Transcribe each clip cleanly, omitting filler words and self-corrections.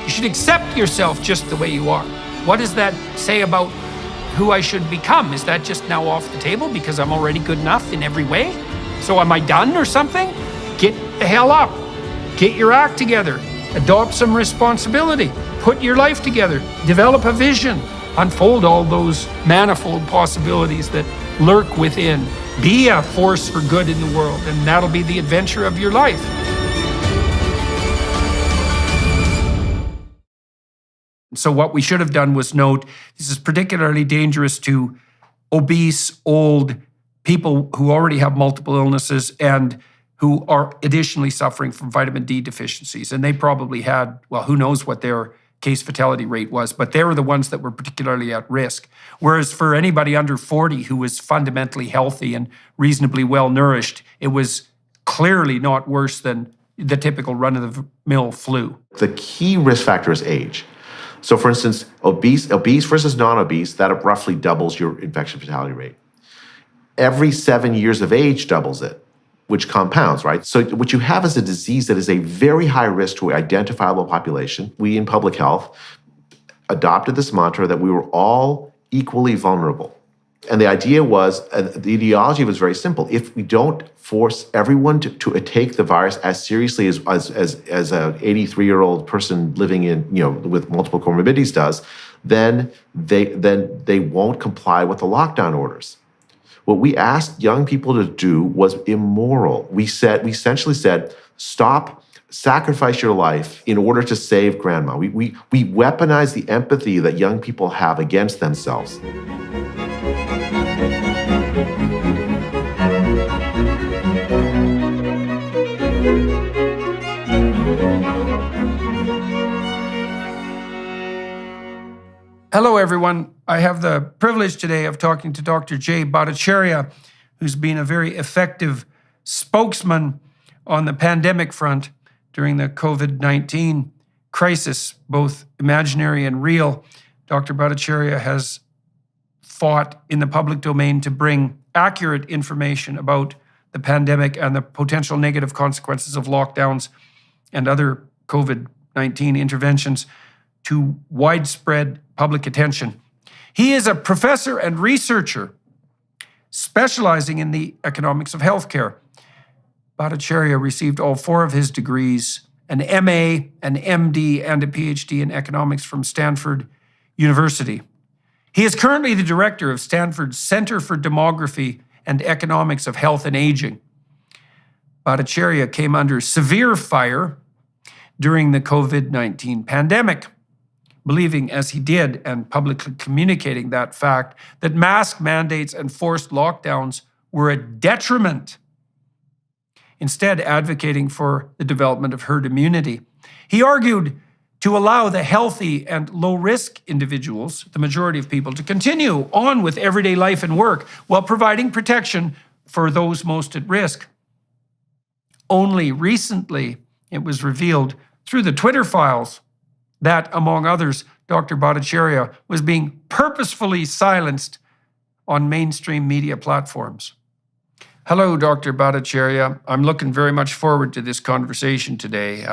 You should accept yourself just the way you are. What does that say about who I should become? Is that just now off the table because I'm already good enough in every way? So am I done or something? Get the hell up. Get your act together. Adopt some responsibility. Put your life together. Develop a vision. Unfold all those manifold possibilities that lurk within. Be a force for good in the world, and that'll be the adventure of your life. So what we should have done was note, this is particularly dangerous to obese, old people who already have multiple illnesses and who are additionally suffering from vitamin D deficiencies. And they probably had, well, who knows what their case fatality rate was, but they were the ones that were particularly at risk. Whereas for anybody under 40 who was fundamentally healthy and reasonably well nourished, it was clearly not worse than the typical run-of-the-mill flu. The key risk factor is age. So for instance, obese versus non-obese, that roughly doubles your infection fatality rate. Every 7 years of age doubles it, which compounds, right? So what you have is a disease that is a very high risk to an identifiable population. We in public health adopted this mantra that we were all equally vulnerable. And the idea was, the ideology was very simple. If we don't force everyone to take the virus as seriously as an 83-year-old person living in, with multiple comorbidities does, then they won't comply with the lockdown orders. What we asked young people to do was immoral. We essentially said, stop, sacrifice your life in order to save grandma. We weaponize the empathy that young people have against themselves. Hello, everyone. I have the privilege today of talking to Dr. Bhattacharya, who's been a very effective spokesman on the pandemic front during the COVID-19 crisis, both imaginary and real. Dr. Bhattacharya has fought in the public domain to bring accurate information about the pandemic and the potential negative consequences of lockdowns and other COVID-19 interventions to widespread public attention. He is a professor and researcher specializing in the economics of healthcare. Bhattacharya received all 4 of his degrees, an MA, an MD, and a PhD in economics from Stanford University. He is currently the director of Stanford's Center for Demography and Economics of Health and Aging. Bhattacharya came under severe fire during the COVID-19 pandemic, believing as he did and publicly communicating that fact that mask mandates and forced lockdowns were a detriment, instead advocating for the development of herd immunity. He argued to allow the healthy and low-risk individuals, the majority of people, to continue on with everyday life and work while providing protection for those most at risk. Only recently, it was revealed through the Twitter files that, among others, Dr. Bhattacharya was being purposefully silenced on mainstream media platforms. Hello, Dr. Bhattacharya. I'm looking very much forward to this conversation today.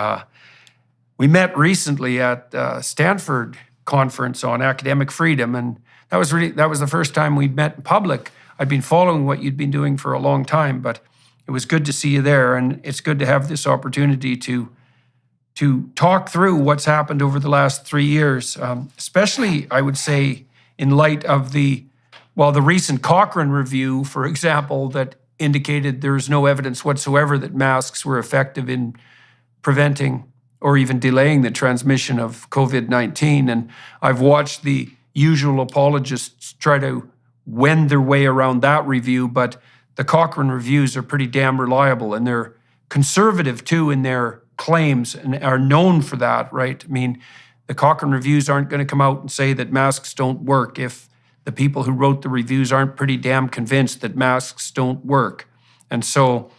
We met recently at the Stanford conference on academic freedom, and that was the first time we'd met in public. I'd been following what you'd been doing for a long time, but it was good to see you there, and it's good to have this opportunity to talk through what's happened over the last 3 years, especially, I would say, in light of the recent Cochrane review, for example, that indicated there's no evidence whatsoever that masks were effective in preventing or even delaying the transmission of COVID-19. And I've watched the usual apologists try to wend their way around that review, but the Cochrane reviews are pretty damn reliable, and they're conservative too in their claims and are known for that, right? I mean, the Cochrane reviews aren't going to come out and say that masks don't work if the people who wrote the reviews aren't pretty damn convinced that masks don't work. And so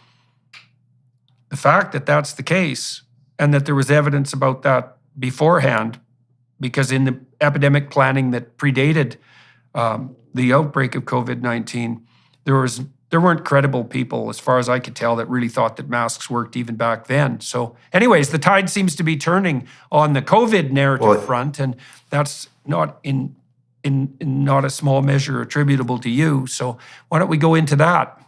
the fact that that's the case and that there was evidence about that beforehand, because in the epidemic planning that predated the outbreak of COVID-19, there there weren't credible people, as far as I could tell, that really thought that masks worked even back then. So anyways, the tide seems to be turning on the COVID narrative front, and that's not in not a small measure attributable to you. So why don't we go into that?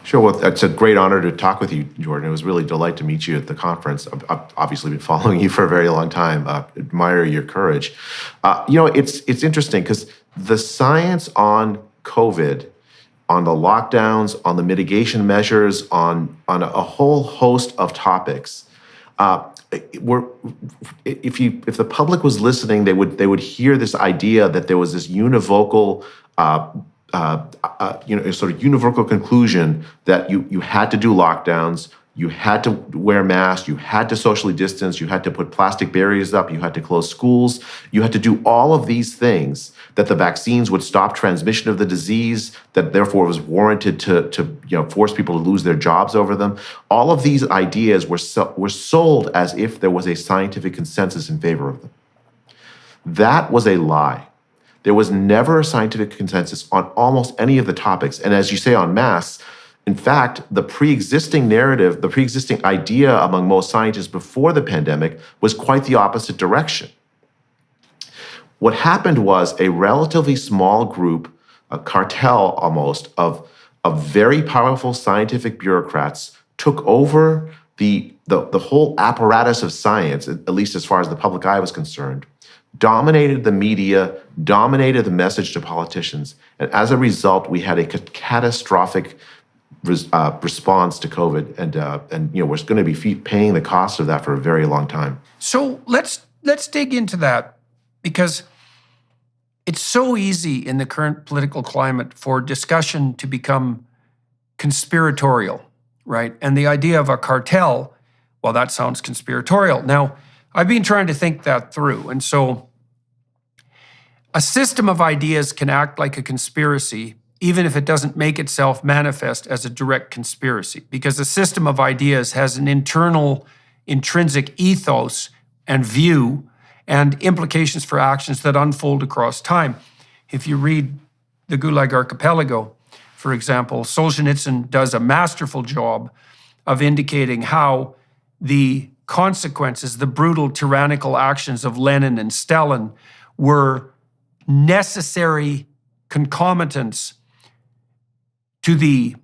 Sure. Well, it's a great honor to talk with you, Jordan. It was really a delight to meet you at the conference. I've obviously been following you for a very long time. Admire your courage. It's interesting because the science on COVID, on the lockdowns, on the mitigation measures, on a whole host of topics, if the public was listening, they would hear this idea that there was this univocal sort of univocal conclusion that you had to do lockdowns, you had to wear masks, you had to socially distance, you had to put plastic barriers up, you had to close schools, you had to do all of these things, that the vaccines would stop transmission of the disease, that therefore it was warranted to force people to lose their jobs over them. All of these ideas were sold as if there was a scientific consensus in favor of them. That was a lie. There was never a scientific consensus on almost any of the topics. And as you say on masks, in fact, the pre-existing narrative, the pre-existing idea among most scientists before the pandemic was quite the opposite direction. What happened was a relatively small group, a cartel almost, of very powerful scientific bureaucrats took over the whole apparatus of science, at least as far as the public eye was concerned, dominated the media, dominated the message to politicians. And as a result, we had a catastrophic response to COVID. And we're going to be paying the cost of that for a very long time. So let's dig into that, because it's so easy in the current political climate for discussion to become conspiratorial, right? And the idea of a cartel, well, that sounds conspiratorial. Now, I've been trying to think that through. And so a system of ideas can act like a conspiracy, even if it doesn't make itself manifest as a direct conspiracy, because a system of ideas has an internal, intrinsic ethos and view and implications for actions that unfold across time. If you read the Gulag Archipelago, for example, Solzhenitsyn does a masterful job of indicating how the consequences, the brutal tyrannical actions of Lenin and Stalin were necessary concomitants to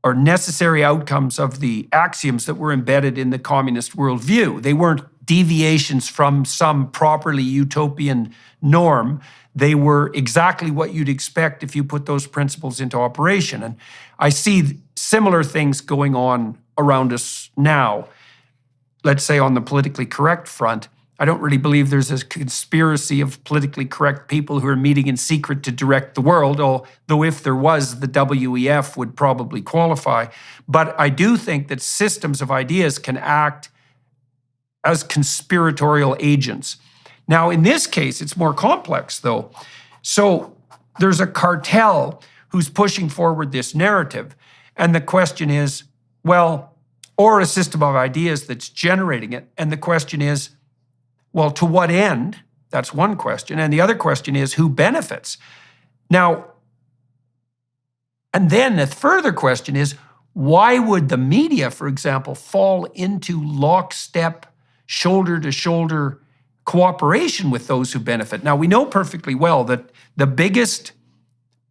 or necessary outcomes of the axioms that were embedded in the communist worldview. They weren't deviations from some properly utopian norm. They were exactly what you'd expect if you put those principles into operation. And I see similar things going on around us now. Let's say on the politically correct front, I don't really believe there's a conspiracy of politically correct people who are meeting in secret to direct the world, although if there was, the WEF would probably qualify. But I do think that systems of ideas can act as conspiratorial agents. Now, in this case, it's more complex, though. So there's a cartel who's pushing forward this narrative. And the question is, well, or a system of ideas that's generating it. And the question is, well, to what end? That's one question. And the other question is, who benefits? Now, and then the further question is, why would the media, for example, fall into lockstep, shoulder-to-shoulder cooperation with those who benefit? Now, we know perfectly well that the biggest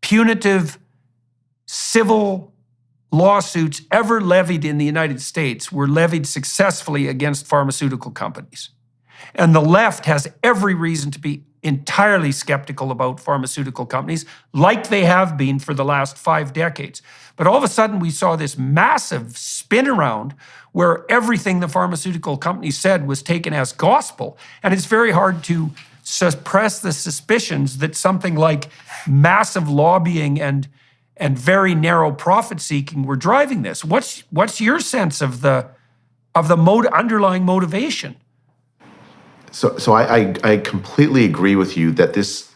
punitive civil lawsuits ever levied in the United States were levied successfully against pharmaceutical companies. And the left has every reason to be entirely skeptical about pharmaceutical companies, like they have been for the last 5 decades. But all of a sudden, we saw this massive spin around where everything the pharmaceutical companies said was taken as gospel. And it's very hard to suppress the suspicions that something like massive lobbying and very narrow profit seeking were driving this. What's your sense of the underlying motivation? So I completely agree with you that this,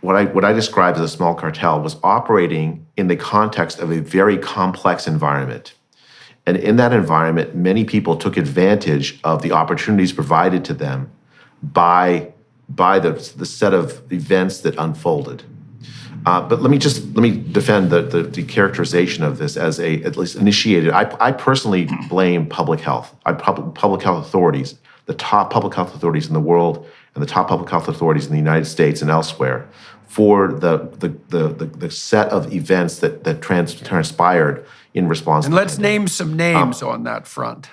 what I described as a small cartel, was operating in the context of a very complex environment. And in that environment, many people took advantage of the opportunities provided to them by the set of events that unfolded. But let me defend the characterization of this as at least initiated. I personally blame public health. Public health authorities, the top public health authorities in the world, and the top public health authorities in the United States and elsewhere, for the set of events that transpired in response. And let's name some names on that front.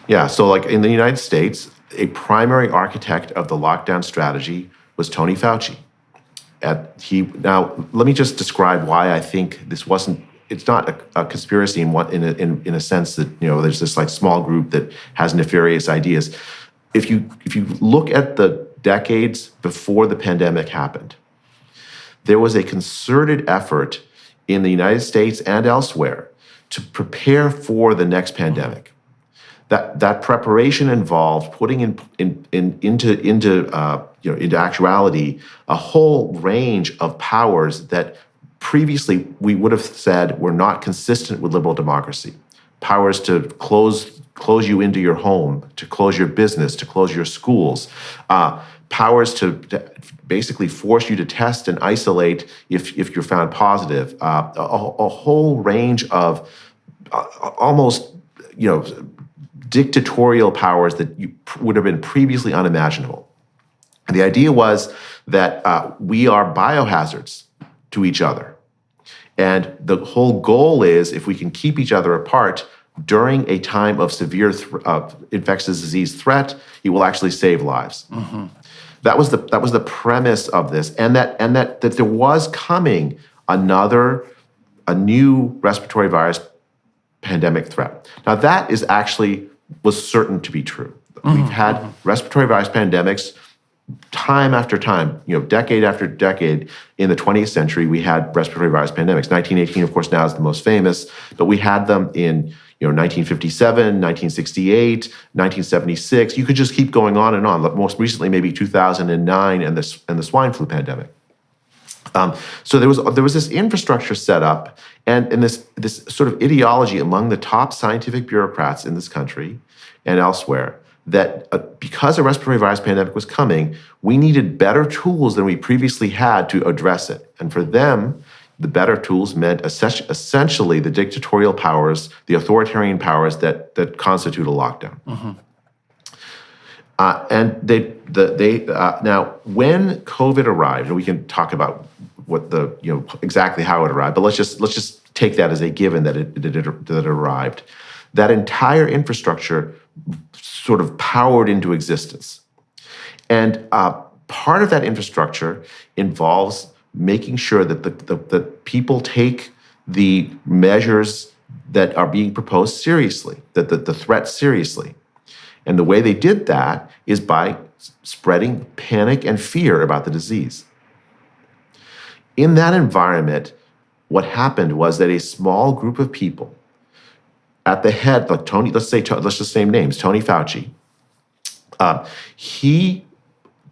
Yeah, so like in the United States, a primary architect of the lockdown strategy was Tony Fauci. Now, let me just describe why I think this wasn't. It's not a conspiracy in a sense that there's this like small group that has nefarious ideas. If you look at the decades before the pandemic happened, there was a concerted effort in the United States and elsewhere to prepare for the next pandemic. That preparation involved putting into actuality a whole range of powers that previously we would have said were not consistent with liberal democracy. Powers to close you into your home, to close your business, to close your schools. Powers to basically force you to test and isolate if you're found positive. A whole range of almost dictatorial powers that would have been previously unimaginable. And the idea was that we are biohazards to each other. And the whole goal is, if we can keep each other apart during a time of severe infectious disease threat, it will actually save lives. Mm-hmm. That was the premise of this, and that there was coming a new respiratory virus pandemic threat. Now that was certain to be true. Mm-hmm. We've had respiratory virus pandemics time after time, decade after decade. In the 20th century, we had respiratory virus pandemics. 1918, of course, now is the most famous, but we had them in 1957, 1968, 1976. You could just keep going on and on. Most recently, maybe 2009 and the swine flu pandemic. So there was this infrastructure set up, and this sort of ideology among the top scientific bureaucrats in this country and elsewhere that because a respiratory virus pandemic was coming, we needed better tools than we previously had to address it. And for them, the better tools meant essentially the dictatorial powers, the authoritarian powers that constitute a lockdown. Mm-hmm. And now when COVID arrived, and we can talk about what exactly how it arrived, but let's just take that as a given that it arrived. That entire infrastructure sort of powered into existence, and part of that infrastructure involves making sure that the people take the measures that are being proposed seriously, that the threat seriously. And the way they did that is by spreading panic and fear about the disease. In that environment, what happened was that a small group of people at the head, like Tony, let's just name names, Tony Fauci, he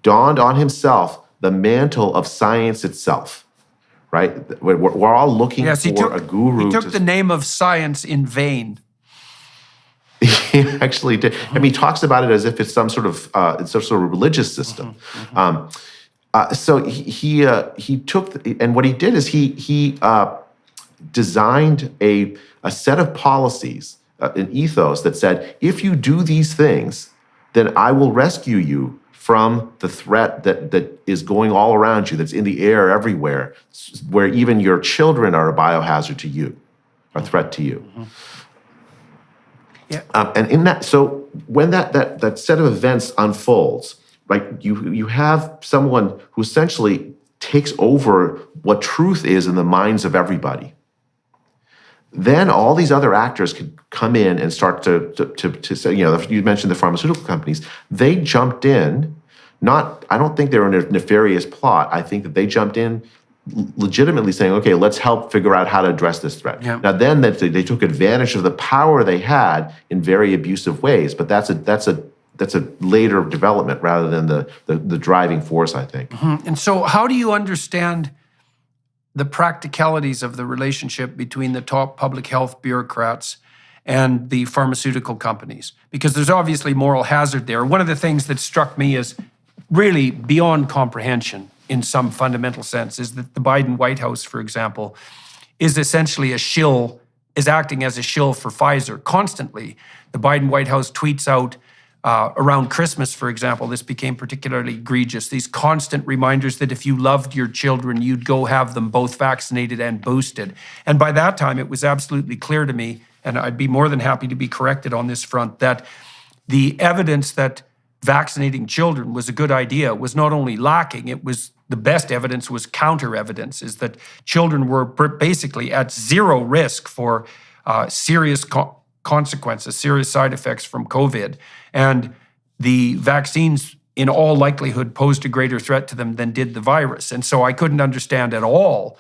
donned on himself the mantle of science itself, right? We're all looking for a guru. He took the name of science in vain. He actually did. I mean, he talks about it as if it's some sort of religious system. Mm-hmm. So he took, and what he did is he designed a set of policies, an ethos that said, if you do these things, then I will rescue you from the threat that is going all around you, that's in the air everywhere, where even your children are a biohazard to you, a threat to you. Mm-hmm. Yeah. And in that, so when that set of events unfolds, right, you have someone who essentially takes over what truth is in the minds of everybody. Then all these other actors could come in and start to say, you mentioned the pharmaceutical companies. They jumped in, I don't think they were in a nefarious plot. I think that they jumped in legitimately saying, okay, let's help figure out how to address this threat. Yeah. Now then they took advantage of the power they had in very abusive ways, but that's a later development rather than the driving force, I think. Mm-hmm. And so how do you understand the practicalities of the relationship between the top public health bureaucrats and the pharmaceutical companies? Because there's obviously moral hazard there. One of the things that struck me as really beyond comprehension in some fundamental sense, is that the Biden White House, for example, is essentially is acting as a shill for Pfizer constantly. The Biden White House tweets out around Christmas, for example, this became particularly egregious, these constant reminders that if you loved your children, you'd go have them both vaccinated and boosted. And by that time, it was absolutely clear to me, and I'd be more than happy to be corrected on this front, that the evidence that vaccinating children was a good idea was not only lacking, it was the best evidence was counter evidence, is that children were basically at zero risk for serious consequences, serious side effects from COVID. And the vaccines, in all likelihood, posed a greater threat to them than did the virus. And so I couldn't understand at all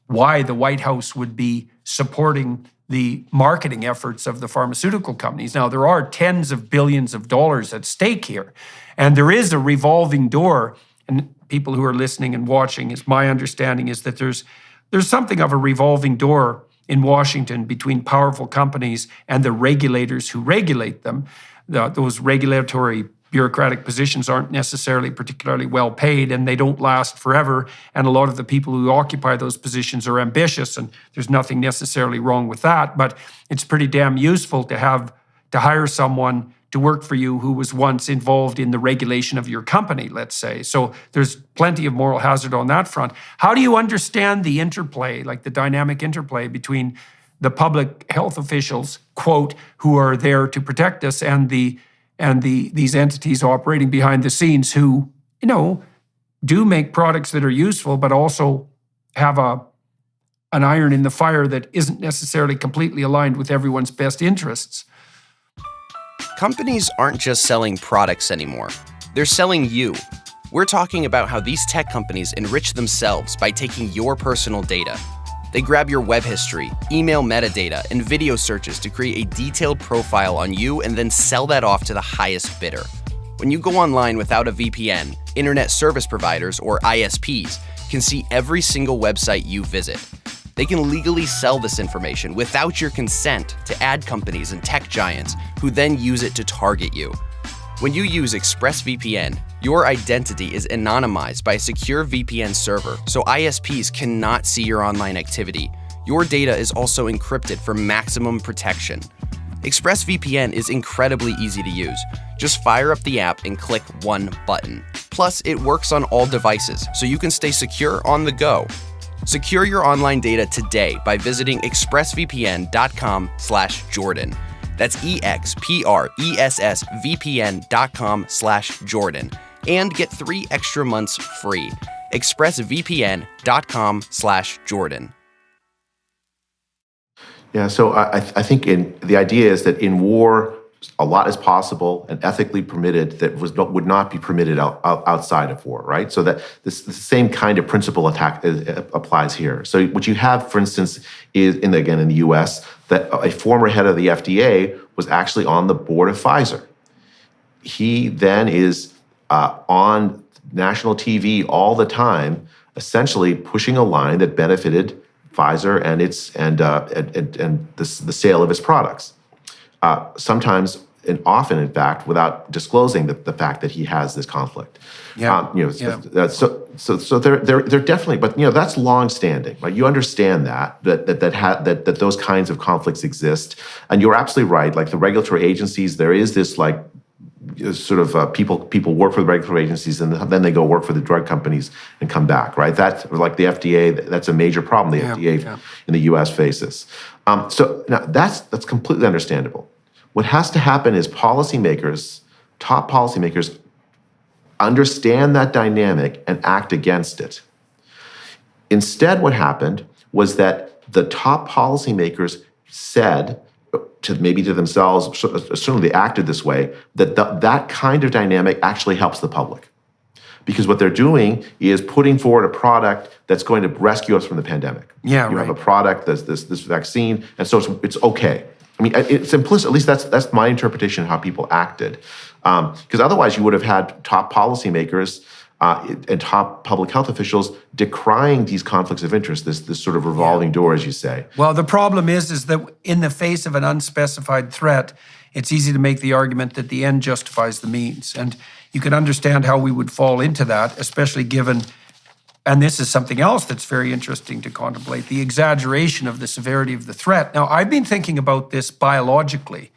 why the White House would be supporting the marketing efforts of the pharmaceutical companies. Now, there are tens of billions of dollars at stake here, and there is a revolving door. And people who are listening and watching, is my understanding is that there's something of a revolving door in Washington between powerful companies and the regulators who regulate them. Those regulatory bureaucratic positions aren't necessarily particularly well paid, and they don't last forever. And a lot of the people who occupy those positions are ambitious, and there's nothing necessarily wrong with that. But it's pretty damn useful to hire someone to work for you who was once involved in the regulation of your company, let's say. So there's plenty of moral hazard on that front. How do you understand the interplay, like the dynamic interplay between the public health officials, quote, who are there to protect us, and these entities operating behind the scenes who, do make products that are useful, but also have an iron in the fire that isn't necessarily completely aligned with everyone's best interests? Companies aren't just selling products anymore. They're selling you. We're talking about how these tech companies enrich themselves by taking your personal data. They grab your web history, email metadata, and video searches to create a detailed profile on you and then sell that off to the highest bidder. When you go online without a VPN, internet service providers, or ISPs can see every single website you visit. They can legally sell this information without your consent to ad companies and tech giants who then use it to target you. When you use ExpressVPN, your identity is anonymized by a secure VPN server, so ISPs cannot see your online activity. Your data is also encrypted for maximum protection. ExpressVPN is incredibly easy to use. Just fire up the app and click one button. Plus, it works on all devices, so you can stay secure on the go. Secure your online data today by visiting expressvpn.com/Jordan. That's expressvpn.com/Jordan. And get 3 extra months free. expressvpn.com/Jordan. Yeah, so I think the idea is that in war, a lot is possible and ethically permitted that would not be permitted outside of war, right? So that the same kind of principle applies here. So what you have, for instance, is in the U.S., that a former head of the FDA was actually on the board of Pfizer. He then is on national TV all the time, essentially pushing a line that benefited Pfizer and the sale of its products. Sometimes and often, in fact, without disclosing the fact that he has this conflict. So they're definitely, but that's longstanding, right? You understand that those kinds of conflicts exist, and you're absolutely right. Like the regulatory agencies, there is this people work for the regulatory agencies and then they go work for the drug companies and come back, right? That's like the FDA. That's a major problem the FDA in the U.S. faces. So now that's completely understandable. What has to happen is top policymakers, understand that dynamic and act against it. Instead, what happened was that the top policymakers said, maybe to themselves, certainly they acted this way, that kind of dynamic actually helps the public. Because what they're doing is putting forward a product that's going to rescue us from the pandemic. Yeah, you have a product, this vaccine, and so it's okay. I mean, it's implicit. At least that's my interpretation of how people acted. Because otherwise, you would have had top policymakers and top public health officials decrying these conflicts of interest, this sort of revolving door, as you say. Well, the problem is that in the face of an unspecified threat, it's easy to make the argument that the end justifies the means. And you can understand how we would fall into that, especially given and this is something else that's very interesting to contemplate, the exaggeration of the severity of the threat. Now, I've been thinking about this biologically.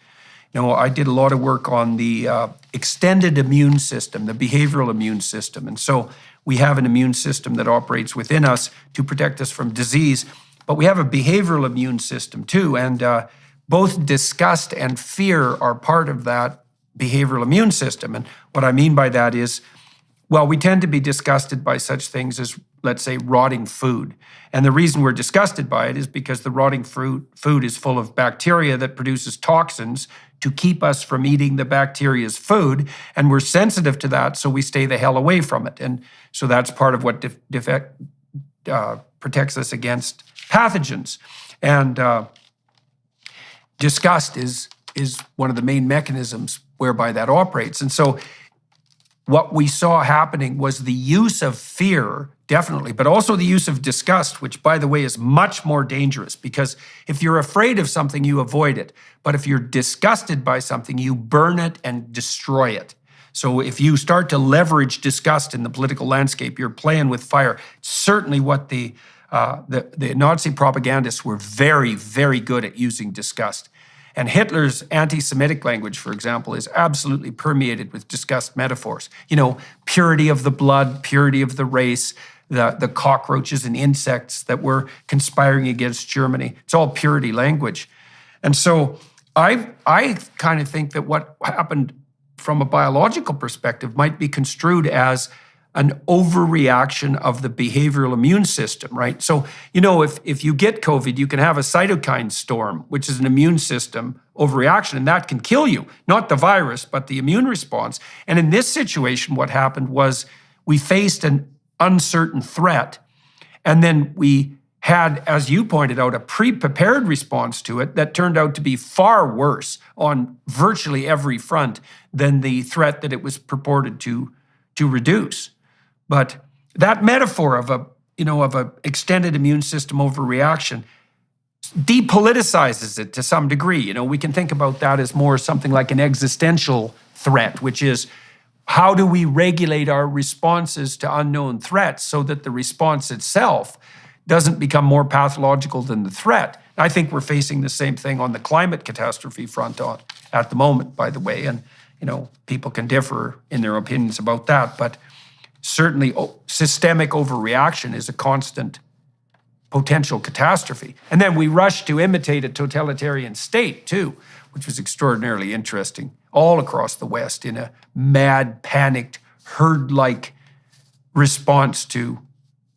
I did a lot of work on the extended immune system, the behavioral immune system. And so we have an immune system that operates within us to protect us from disease, but we have a behavioral immune system too. And both disgust and fear are part of that behavioral immune system. And what I mean by that is, well, we tend to be disgusted by such things as, let's say, rotting food. And the reason we're disgusted by it is because the rotting food is full of bacteria that produces toxins to keep us from eating the bacteria's food. And we're sensitive to that, so we stay the hell away from it. And so that's part of what protects us against pathogens. And disgust is one of the main mechanisms whereby that operates. And so what we saw happening was the use of fear, definitely, but also the use of disgust, which, by the way, is much more dangerous, because if you're afraid of something, you avoid it. But if you're disgusted by something, you burn it and destroy it. So if you start to leverage disgust in the political landscape, you're playing with fire. Certainly what the Nazi propagandists were very, very good at using disgust. And Hitler's anti-Semitic language, for example, is absolutely permeated with disgust metaphors. Purity of the blood, purity of the race, the cockroaches and insects that were conspiring against Germany. It's all purity language. And so I kind of think that what happened from a biological perspective might be construed as an overreaction of the behavioral immune system, right? So, if you get COVID, you can have a cytokine storm, which is an immune system overreaction, and that can kill you. Not the virus, but the immune response. And in this situation, what happened was we faced an uncertain threat, and then we had, as you pointed out, a pre-prepared response to it that turned out to be far worse on virtually every front than the threat that it was purported to reduce. But that metaphor of a extended immune system overreaction depoliticizes it to some degree. We can think about that as more something like an existential threat, which is, how do we regulate our responses to unknown threats so that the response itself doesn't become more pathological than the threat? I think we're facing the same thing on the climate catastrophe front at the moment, by the way. And, people can differ in their opinions about that, but certainly systemic overreaction is a constant potential catastrophe. And then we rushed to imitate a totalitarian state too, which was extraordinarily interesting, all across the West in a mad, panicked, herd-like response to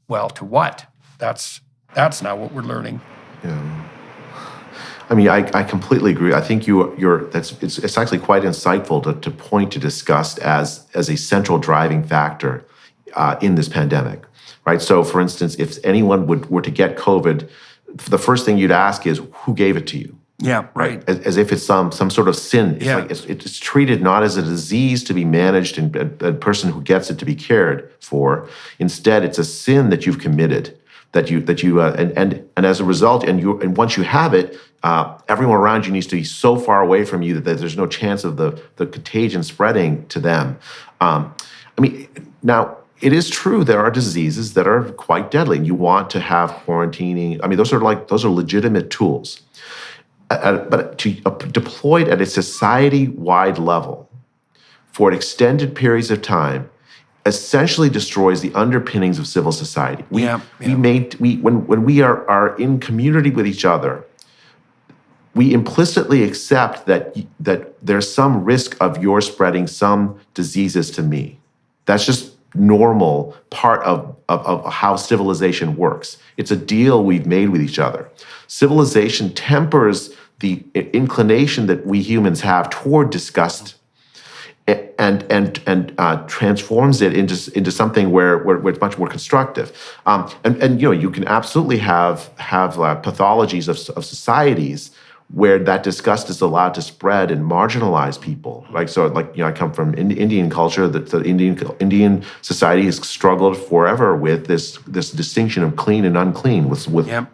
what? That's now what we're learning. Yeah. I mean, I completely agree. I think it's actually quite insightful to point to disgust as a central driving factor in this pandemic, right? So, for instance, if anyone were to get COVID, the first thing you'd ask is, who gave it to you? Yeah, right. As if it's some sort of sin. It's treated not as a disease to be managed and a person who gets it to be cared for. Instead, it's a sin that you've committed. And as a result, and once you have it, everyone around you needs to be so far away from you that there's no chance of the contagion spreading to them. Now, it is true there are diseases that are quite deadly, and you want to have quarantining. Those are legitimate tools, but deployed at a society-wide level for extended periods of time essentially destroys the underpinnings of civil society. When we are in community with each other, we implicitly accept that there's some risk of your spreading some diseases to me. That's just normal part of how civilization works. It's a deal we've made with each other. Civilization tempers the inclination that we humans have toward disgust and transforms it into something where it's much more constructive. You can absolutely have pathologies of societies where that disgust is allowed to spread and marginalize people. I come from Indian culture. The Indian society has struggled forever with this distinction of clean and unclean, with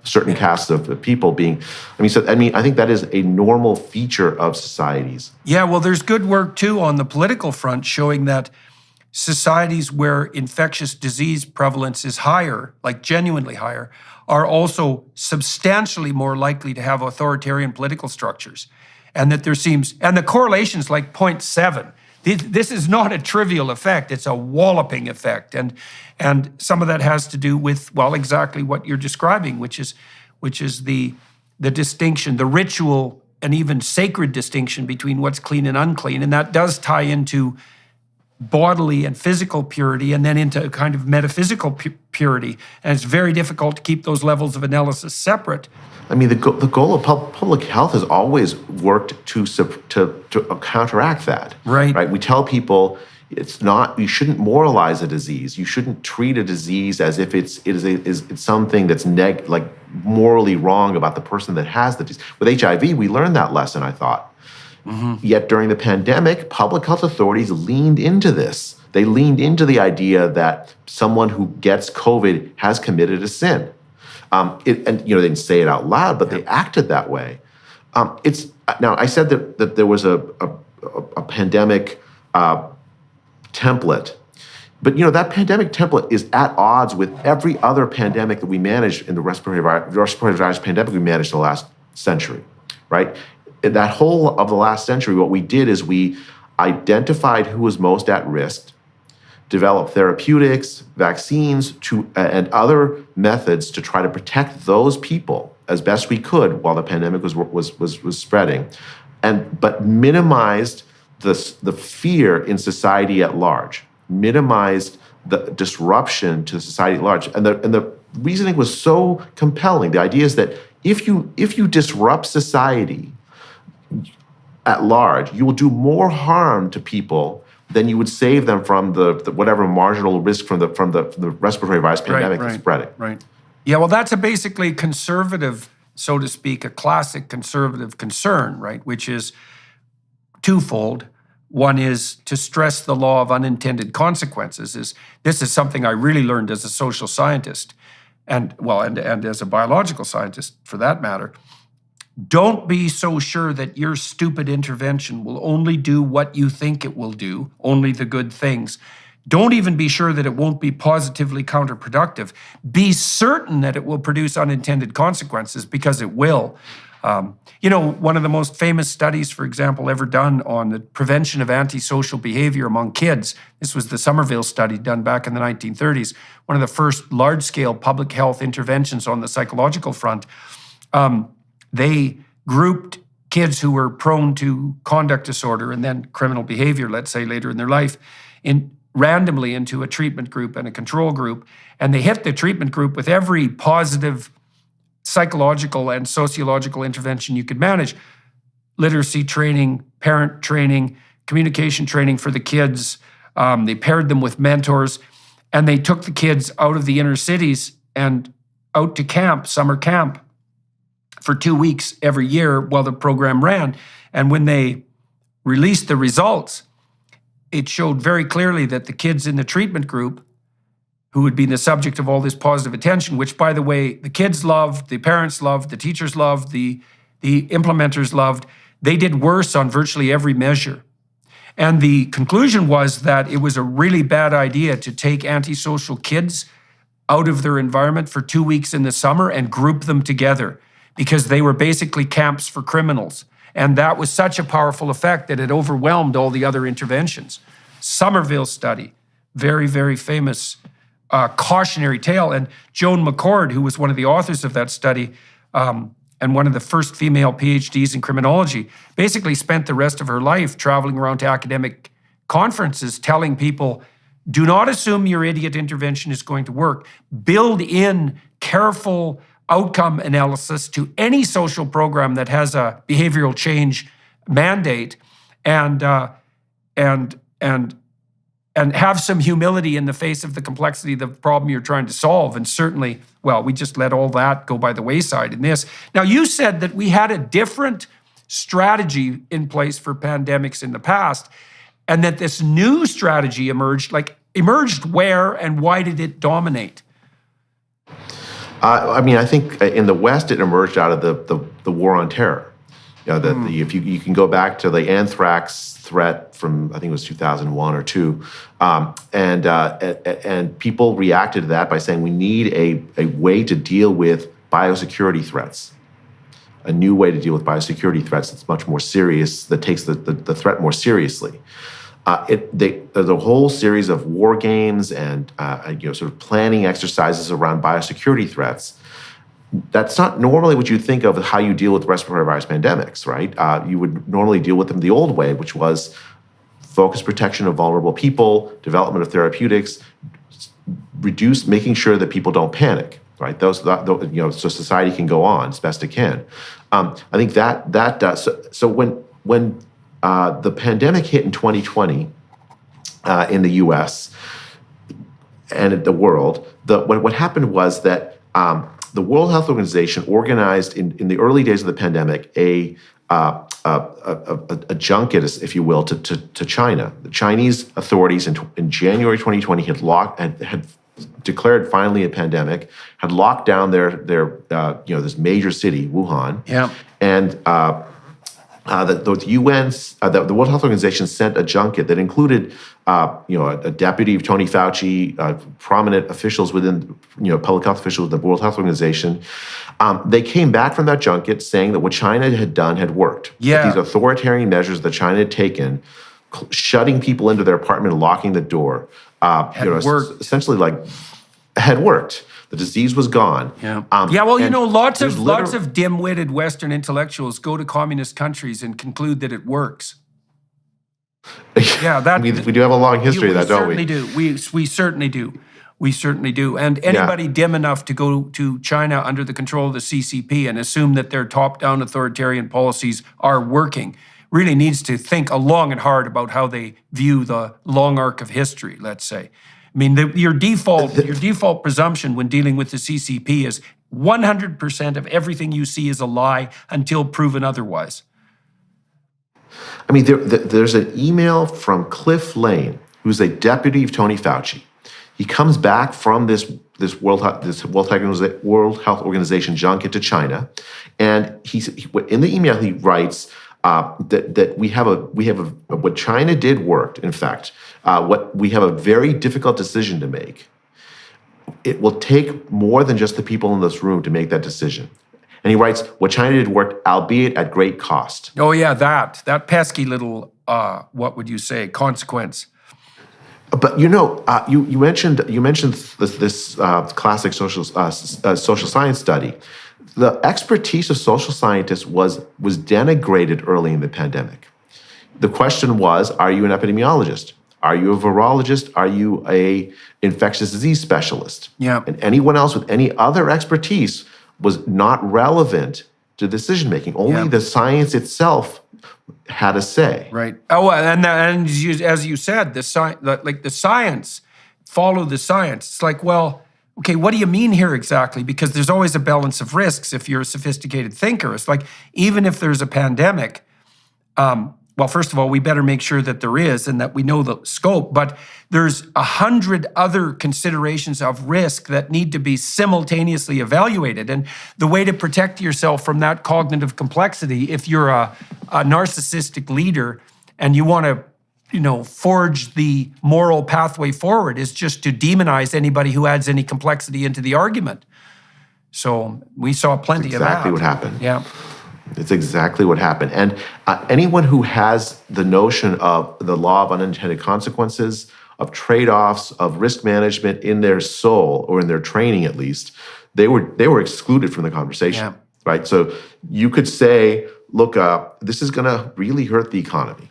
certain castes of people being. I think that is a normal feature of societies. Yeah, well, there's good work too on the political front showing that societies where infectious disease prevalence is higher, like genuinely higher, are also substantially more likely to have authoritarian political structures. And that and the correlation's like 0.7. This is not a trivial effect, it's a walloping effect. And some of that has to do with, well, exactly what you're describing, which is the distinction, the ritual and even sacred distinction between what's clean and unclean. And that does tie into bodily and physical purity, and then into a kind of metaphysical purity. And it's very difficult to keep those levels of analysis separate. I mean, the goal of public health has always worked to counteract that. Right. We tell people you shouldn't moralize a disease. You shouldn't treat a disease as if it's something that's morally wrong about the person that has the disease. With HIV, we learned that lesson, I thought. Yet during the pandemic, public health authorities leaned into this. They leaned into the idea that someone who gets COVID has committed a sin. They didn't say it out loud, but they acted that way. Now, I said that there was a pandemic template, but that pandemic template is at odds with every other pandemic that we managed in the respiratory virus pandemic we managed the last century, right? In that whole of the last century, what we did is we identified who was most at risk, developed therapeutics, vaccines, and other methods to try to protect those people as best we could while the pandemic was spreading, but minimized the fear in society at large, minimized the disruption to society at large, and the reasoning was so compelling. The idea is that if you disrupt society at large, you will do more harm to people than you would save them from the whatever marginal risk from the respiratory virus pandemic that's spreading. Right. Yeah, well, that's a basically conservative, so to speak, a classic conservative concern, right? Which is twofold. One is to stress the law of unintended consequences. This is something I really learned as a social scientist, and as a biological scientist for that matter. Don't be so sure that your stupid intervention will only do what you think it will do, only the good things. Don't even be sure that it won't be positively counterproductive. Be certain that it will produce unintended consequences, because it will. One of the most famous studies, for example, ever done on the prevention of antisocial behavior among kids, this was the Somerville study done back in the 1930s, one of the first large-scale public health interventions on the psychological front. They grouped kids who were prone to conduct disorder and then criminal behavior, let's say later in their life, randomly into a treatment group and a control group. And they hit the treatment group with every positive psychological and sociological intervention you could manage. Literacy training, parent training, communication training for the kids. They paired them with mentors, and they took the kids out of the inner cities and out to camp, summer camp, for 2 weeks every year while the program ran. And when they released the results, it showed very clearly that the kids in the treatment group, who had been the subject of all this positive attention, which, by the way, the kids loved, the parents loved, the teachers loved, the implementers loved, they did worse on virtually every measure. And the conclusion was that it was a really bad idea to take antisocial kids out of their environment for 2 weeks in the summer and group them together, because they were basically camps for criminals. And that was such a powerful effect that it overwhelmed all the other interventions. Somerville study, very, very famous cautionary tale. And Joan McCord, who was one of the authors of that study and one of the first female PhDs in criminology, basically spent the rest of her life traveling around to academic conferences telling people, do not assume your idiot intervention is going to work. Build in careful outcome analysis to any social program that has a behavioral change mandate, and have some humility in the face of the complexity of the problem you're trying to solve. And certainly, well, we just let all that go by the wayside in this. Now, you said that we had a different strategy in place for pandemics in the past, and that this new strategy emerged. Emerged where and why did it dominate? I think in the West, it emerged out of the war on terror. If you can go back to the anthrax threat from, I think it was 2001 or two, and people reacted to that by saying we need a way to deal with biosecurity threats, a new way to deal with biosecurity threats that's much more serious, that takes the threat more seriously. There's a whole series of war games and sort of planning exercises around biosecurity threats. That's not normally what you think of how you deal with respiratory virus pandemics, right? You would normally deal with them the old way, which was focused protection of vulnerable people, development of therapeutics, making sure that people don't panic, right? So society can go on as best it can. I think so when the pandemic hit in 2020 in the U.S. and in the world, what happened was that the World Health Organization organized in the early days of the pandemic a junket, if you will, to China. The Chinese authorities in January 2020 had declared finally a pandemic, had locked down their this major city, Wuhan, and the UN's the World Health Organization sent a junket that included a deputy of Tony Fauci, prominent officials within public health officials of the World Health Organization. They came back from that junket saying that what China had done had worked. Yeah. That these authoritarian measures that China had taken, shutting people into their apartment and locking the door, essentially had worked. The disease was gone. Yeah. Lots of dim-witted Western intellectuals go to communist countries and conclude that it works. Yeah, we do have a long history of that, don't we? We certainly do. We certainly do. And anybody dim enough to go to China under the control of the CCP and assume that their top-down authoritarian policies are working really needs to think long and hard about how they view the long arc of history, let's say. I mean, your default presumption when dealing with the CCP is 100% of everything you see is a lie until proven otherwise. I mean, there's an email from Cliff Lane, who's a deputy of Tony Fauci. He comes back from this World Health Organization junket to China, and in the email he writes that what China did worked. In fact, we have a very difficult decision to make. It will take more than just the people in this room to make that decision. And he writes, what China did worked, albeit at great cost. Oh yeah, that pesky little, what would you say, consequence. But you mentioned this classic social science study. The expertise of social scientists was denigrated early in the pandemic. The question was, are you an epidemiologist? Are you a virologist? Are you a infectious disease specialist? Yeah. And anyone else with any other expertise was not relevant to decision making. Only the science itself had a say. Right. Oh, and as you said, the science, follow the science. It's like, well, okay, what do you mean here exactly? Because there's always a balance of risks if you're a sophisticated thinker. It's like, even if there's a pandemic, well, first of all, we better make sure that there is and that we know the scope, but there's 100 other considerations of risk that need to be simultaneously evaluated. And the way to protect yourself from that cognitive complexity, if you're a narcissistic leader and you want to forge the moral pathway forward, is just to demonize anybody who adds any complexity into the argument. So we saw plenty of that. Exactly what happened. Yeah. It's exactly what happened. And anyone who has the notion of the law of unintended consequences, of trade-offs, of risk management in their soul, or in their training at least, they were excluded from the conversation, right? So you could say, look, this is going to really hurt the economy.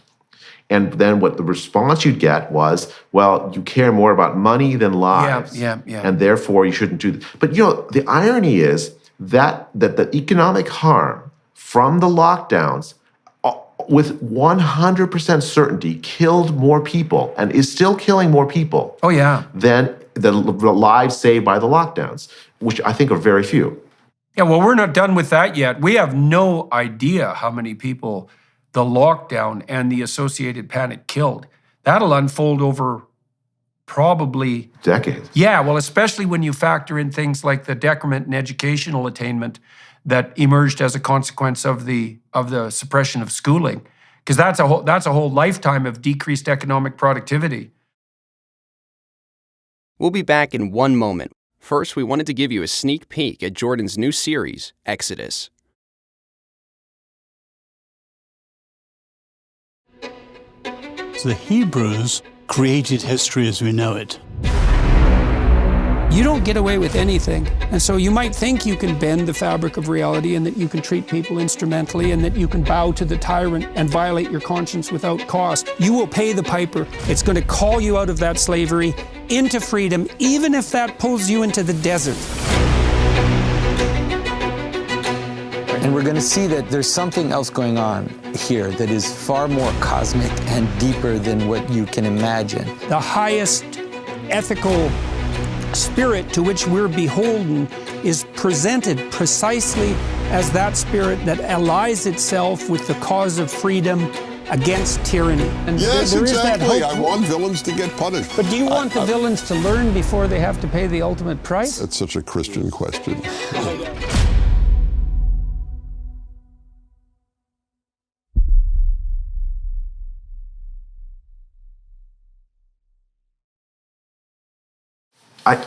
And then what the response you'd get was, well, you care more about money than lives. Yeah. And therefore you shouldn't do that. But the irony is that the economic harm from the lockdowns, with 100% certainty, killed more people and is still killing more people. Oh, yeah. Than the lives saved by the lockdowns, which I think are very few. Yeah, well, we're not done with that yet. We have no idea how many people the lockdown and the associated panic killed. That'll unfold over probably decades. Yeah, well, especially when you factor in things like the decrement in educational attainment that emerged as a consequence of the suppression of schooling, because that's a whole lifetime of decreased economic productivity. We'll be back in one moment. First, we wanted to give you a sneak peek at Jordan's new series, Exodus. The Hebrews created history as we know it. You don't get away with anything. And so you might think you can bend the fabric of reality and that you can treat people instrumentally and that you can bow to the tyrant and violate your conscience without cost. You will pay the piper. It's going to call you out of that slavery into freedom, even if that pulls you into the desert. And we're going to see that there's something else going on here that is far more cosmic and deeper than what you can imagine. The highest ethical spirit to which we're beholden is presented precisely as that spirit that allies itself with the cause of freedom against tyranny. And yes, there is that exactly. hope. I want villains to get punished. But do you want the villains to learn before they have to pay the ultimate price? That's such a Christian question.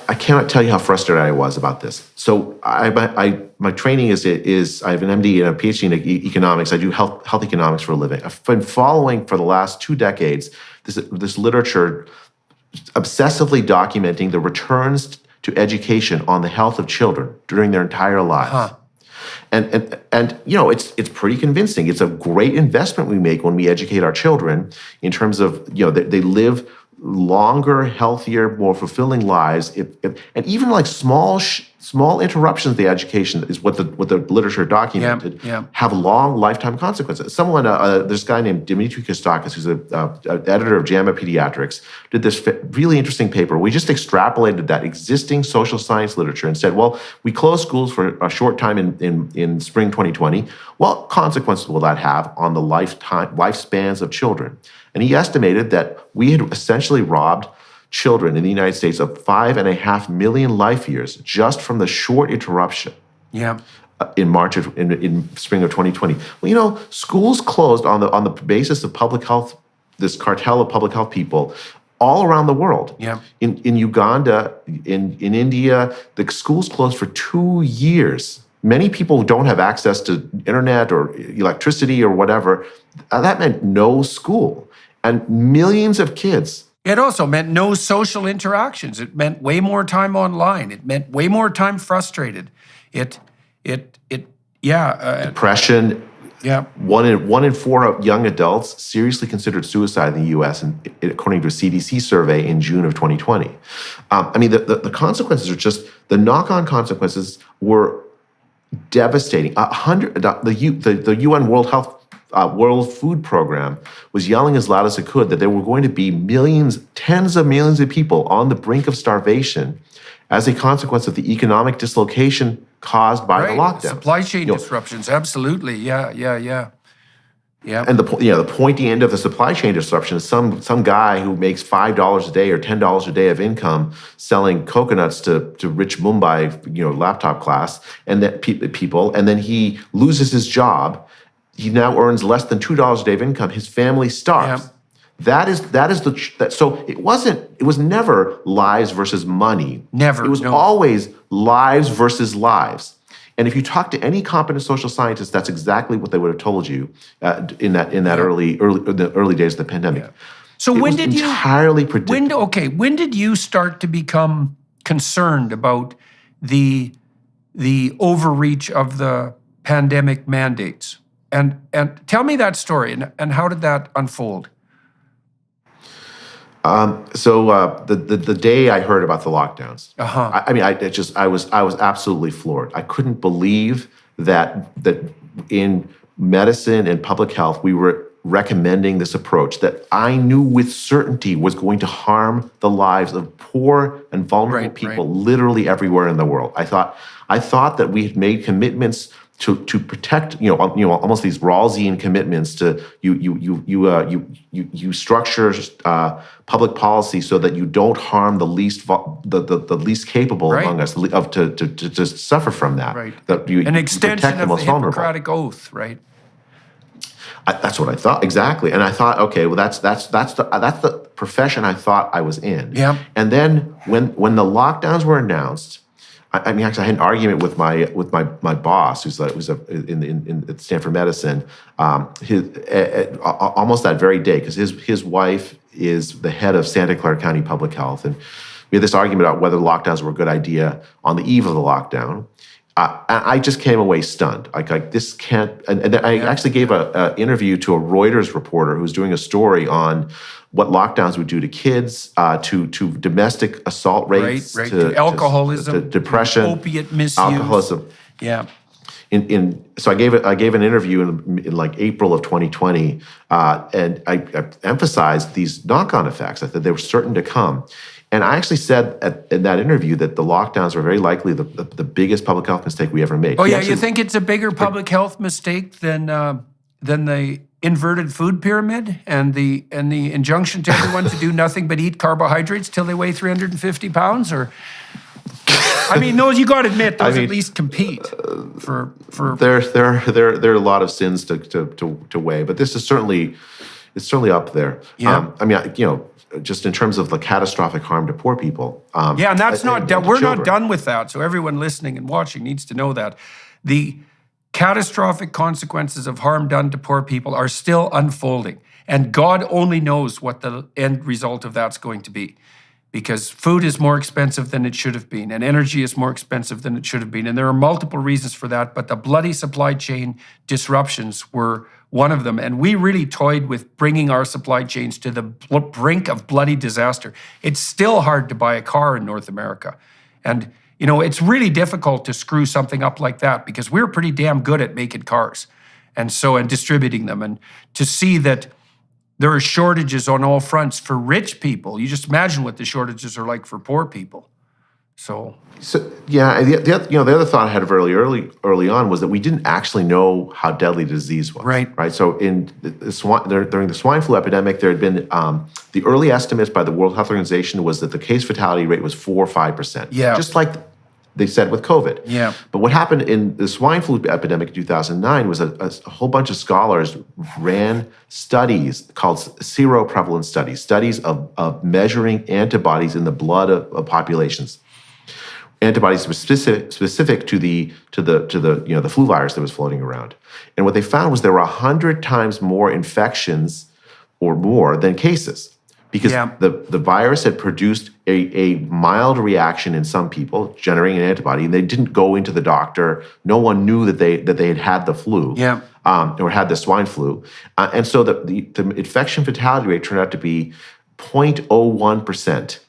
I cannot tell you how frustrated I was about this. So my training is I have an MD and a PhD in economics. I do health economics for a living. I've been following for the last 2 decades this literature obsessively documenting the returns to education on the health of children during their entire lives. Huh. And you know, it's pretty convincing. It's a great investment we make when we educate our children in terms of, you know, they live longer, healthier, more fulfilling lives. And even like small interruptions to the education is what the literature documented, have long lifetime consequences. Someone, there's a guy named Dimitri Kostakis, who's an editor of JAMA Pediatrics, did this really interesting paper. We just extrapolated that existing social science literature and said, well, we closed schools for a short time in spring 2020. What consequences will that have on the lifespans of children? And he estimated that we had essentially robbed children in the United States of 5.5 million life years just from the short interruption. Yeah. In spring of 2020. Well, you know, schools closed on the basis of public health, this cartel of public health people all around the world. Yeah. In Uganda, in India, the schools closed for 2 years. Many people don't have access to internet or electricity or whatever. That meant no school. And millions of kids. It also meant no social interactions. It meant way more time online. It meant way more time frustrated. Depression. Yeah. One in 4 young adults seriously considered suicide in the U.S., and according to a CDC survey in June of 2020. I mean, the consequences are just, the knock-on consequences were devastating. The UN World Food Program was yelling as loud as it could that there were going to be millions, tens of millions of people on the brink of starvation as a consequence of the economic dislocation caused by the lockdown. Supply chain disruptions, absolutely. Yeah. And the pointy end of the supply chain disruption is some guy who makes $5 a day or $10 a day of income selling coconuts to rich Mumbai, laptop class and that people, and then he loses his job. He now earns less than $2 a day of income. His family starves. Yeah. So it was never lives versus money. Never. It was always lives versus lives. And if you talk to any competent social scientist, that's exactly what they would have told you in the early days of the pandemic. Yeah. So when did you entirely predictable? When did you start to become concerned about the overreach of the pandemic mandates? And tell me that story, and how did that unfold? So the day I heard about the lockdowns, Uh-huh. I was absolutely floored. I couldn't believe that in medicine and public health we were recommending this approach that I knew with certainty was going to harm the lives of poor and vulnerable people literally everywhere in the world. I thought that we had made commitments to protect, almost these Rawlsian commitments to you structure public policy so that you don't harm the least the least capable Right. among us to suffer from that. Right. That you An you extension protect the of the most vulnerable. Hippocratic Oath, right? That's what I thought exactly, and I thought, okay, well, that's the profession I thought I was in. Yeah. And then when the lockdowns were announced, I mean, actually, I had an argument with my boss, who's in at Stanford Medicine, almost that very day, because his wife is the head of Santa Clara County Public Health, and we had this argument about whether lockdowns were a good idea on the eve of the lockdown. And I just came away stunned. Like this can't. And I actually gave an interview to a Reuters reporter who was doing a story on what lockdowns would do to kids, to domestic assault rates, Right. To alcoholism, to depression, opiate misuse, alcoholism. Yeah. So I gave an interview in like April of 2020, and I emphasized these knock-on effects. I said they were certain to come. And I actually said in that interview that the lockdowns were very likely the biggest public health mistake we ever made. Oh, yeah, you think it's a bigger public health mistake than the inverted food pyramid and the injunction to everyone to do nothing but eat carbohydrates till they weigh 350 pounds? Or, I mean, those, you got to admit, those at least compete for. There are a lot of sins to weigh, but this is certainly up there. Yeah. I mean, just in terms of the catastrophic harm to poor people. Yeah, and that's not done. to We're not children. done with that. So everyone listening and watching needs to know that the catastrophic consequences of harm done to poor people are still unfolding. And God only knows what the end result of that's going to be. Because food is more expensive than it should have been, and energy is more expensive than it should have been. And there are multiple reasons for that, but the bloody supply chain disruptions were one of them. And we really toyed with bringing our supply chains to the brink of bloody disaster. It's still hard to buy a car in North America. And, it's really difficult to screw something up like that because we're pretty damn good at making cars and distributing them. And to see that there are shortages on all fronts for rich people, you just imagine what the shortages are like for poor people. So yeah, the other thought I had early on was that we didn't actually know how deadly the disease was. Right. So during the swine flu epidemic, there had been the early estimates by the World Health Organization was that the case fatality rate was 4 or 5%. Yeah. Just like they said with COVID. Yeah. But what happened in the swine flu epidemic in 2009 was a whole bunch of scholars ran studies called seroprevalence studies of measuring antibodies in the blood of populations. Antibodies were specific to the flu virus that was floating around. And what they found was there were 100 times more infections or more than cases. Because the virus had produced a mild reaction in some people, generating an antibody, and they didn't go into the doctor. No one knew that they had the flu, or had the swine flu, and so the infection fatality rate turned out to be 0.01%.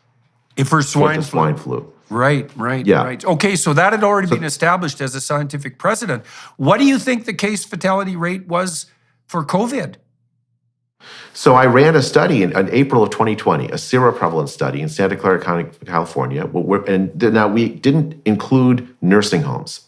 for swine flu. Right. Yeah. Right. Okay, so that had already been established as a scientific precedent. What do you think the case fatality rate was for COVID? So I ran a study in April of 2020, a seroprevalence study in Santa Clara County, California, now we didn't include nursing homes,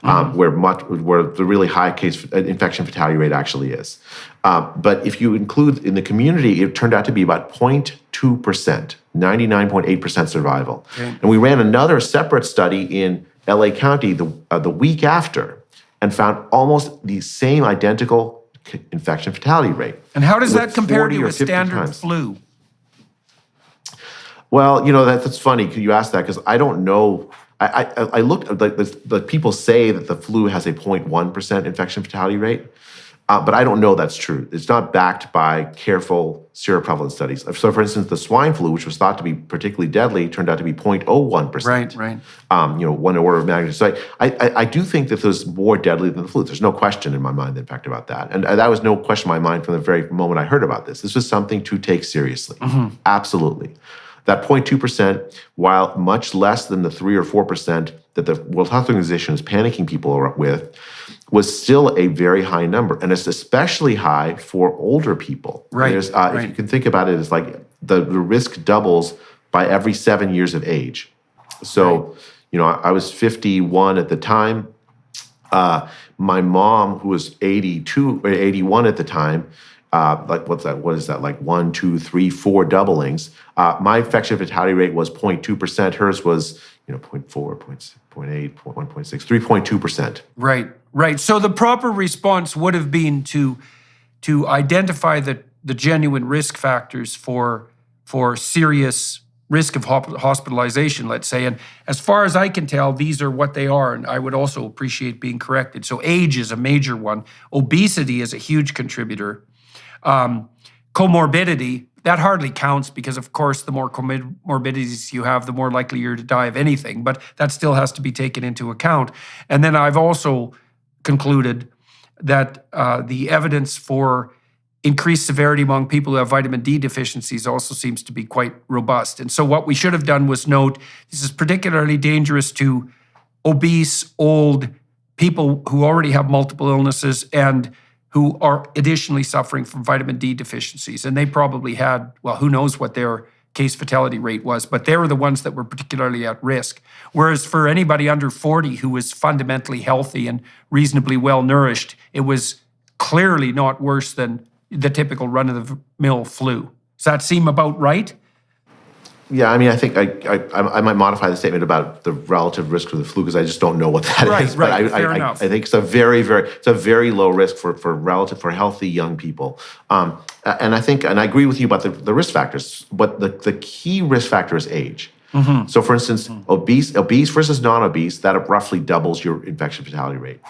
where the really high case infection fatality rate actually is. But if you include in the community, it turned out to be about 0.2%, 99.8% survival. Okay. And we ran another separate study in LA County the week after and found almost the same identical infection fatality rate. And how does that compare to a standard flu? Well, that's funny you asked that because I don't know. I looked at the people say that the flu has a 0.1% infection fatality rate, but I don't know that's true. It's not backed by careful seroprevalence studies. So, for instance, the swine flu, which was thought to be particularly deadly, turned out to be 0.01%. Right. 1 order of magnitude. So I do think that there's more deadly than the flu. There's no question in my mind, in fact, about that. And that was no question in my mind from the very moment I heard about this. This was something to take seriously. Mm-hmm. Absolutely. That 0.2%, while much less than the 3 or 4% that the World Health Organization is panicking people with, was still a very high number. And it's especially high for older people. Right. If you can think about it, it's like the risk doubles by every 7 years of age. So, I was 51 at the time. My mom, who was 82 or 81 at the time, like what's that? What is that? Like 1, 2, 3, 4 doublings. My infection fatality rate was 0.2%. Hers was 0.4, 0.8, 1.6, 3.2%. Right. So the proper response would have been to identify the genuine risk factors for serious risk of hospitalization, let's say. And as far as I can tell, these are what they are. And I would also appreciate being corrected. So age is a major one. Obesity is a huge contributor. Comorbidity, that hardly counts because, of course, the more comorbidities you have, the more likely you're to die of anything. But that still has to be taken into account. And then I've also concluded that the evidence for increased severity among people who have vitamin D deficiencies also seems to be quite robust. And so what we should have done was note this is particularly dangerous to obese, old people who already have multiple illnesses and who are additionally suffering from vitamin D deficiencies. And they probably had, well, who knows what their case fatality rate was, but they were the ones that were particularly at risk. Whereas for anybody under 40 who was fundamentally healthy and reasonably well nourished, it was clearly not worse than the typical run-of-the-mill flu. Does that seem about right? Yeah, I mean, I think I might modify the statement about the relative risk of the flu because I just don't know what that is. Right, But fair enough. I think it's a very low risk for healthy young people. And I agree with you about the risk factors. But the key risk factor is age. Mm-hmm. So, for instance, obese versus non-obese, that roughly doubles your infection fatality rate.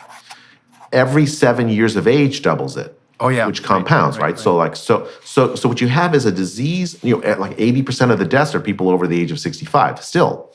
Every 7 years of age doubles it. Oh yeah, which compounds, right? So what you have is a disease. Like 80% of the deaths are people over the age of 65. Still,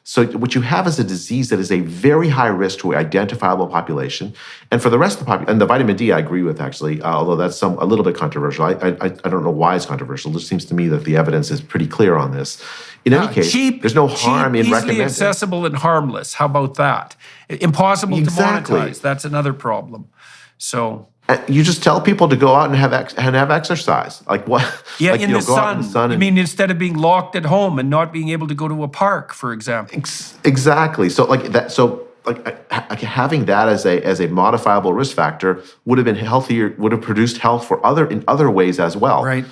so what you have is a disease that is a very high risk to an identifiable population, and for the rest of the population. And the vitamin D, I agree with actually, although that's a little bit controversial. I don't know why it's controversial. It seems to me that the evidence is pretty clear on this. In any case, there's no harm in recommending. Easily accessible and harmless. How about that? Impossible to monetize. That's another problem. So. You just tell people to go out and have exercise. Like what? Yeah, like, in the sun. I mean, instead of being locked at home and not being able to go to a park, for example. Exactly. So like that. So like having that as a modifiable risk factor would have been healthier. Would have produced health in other ways as well. Right.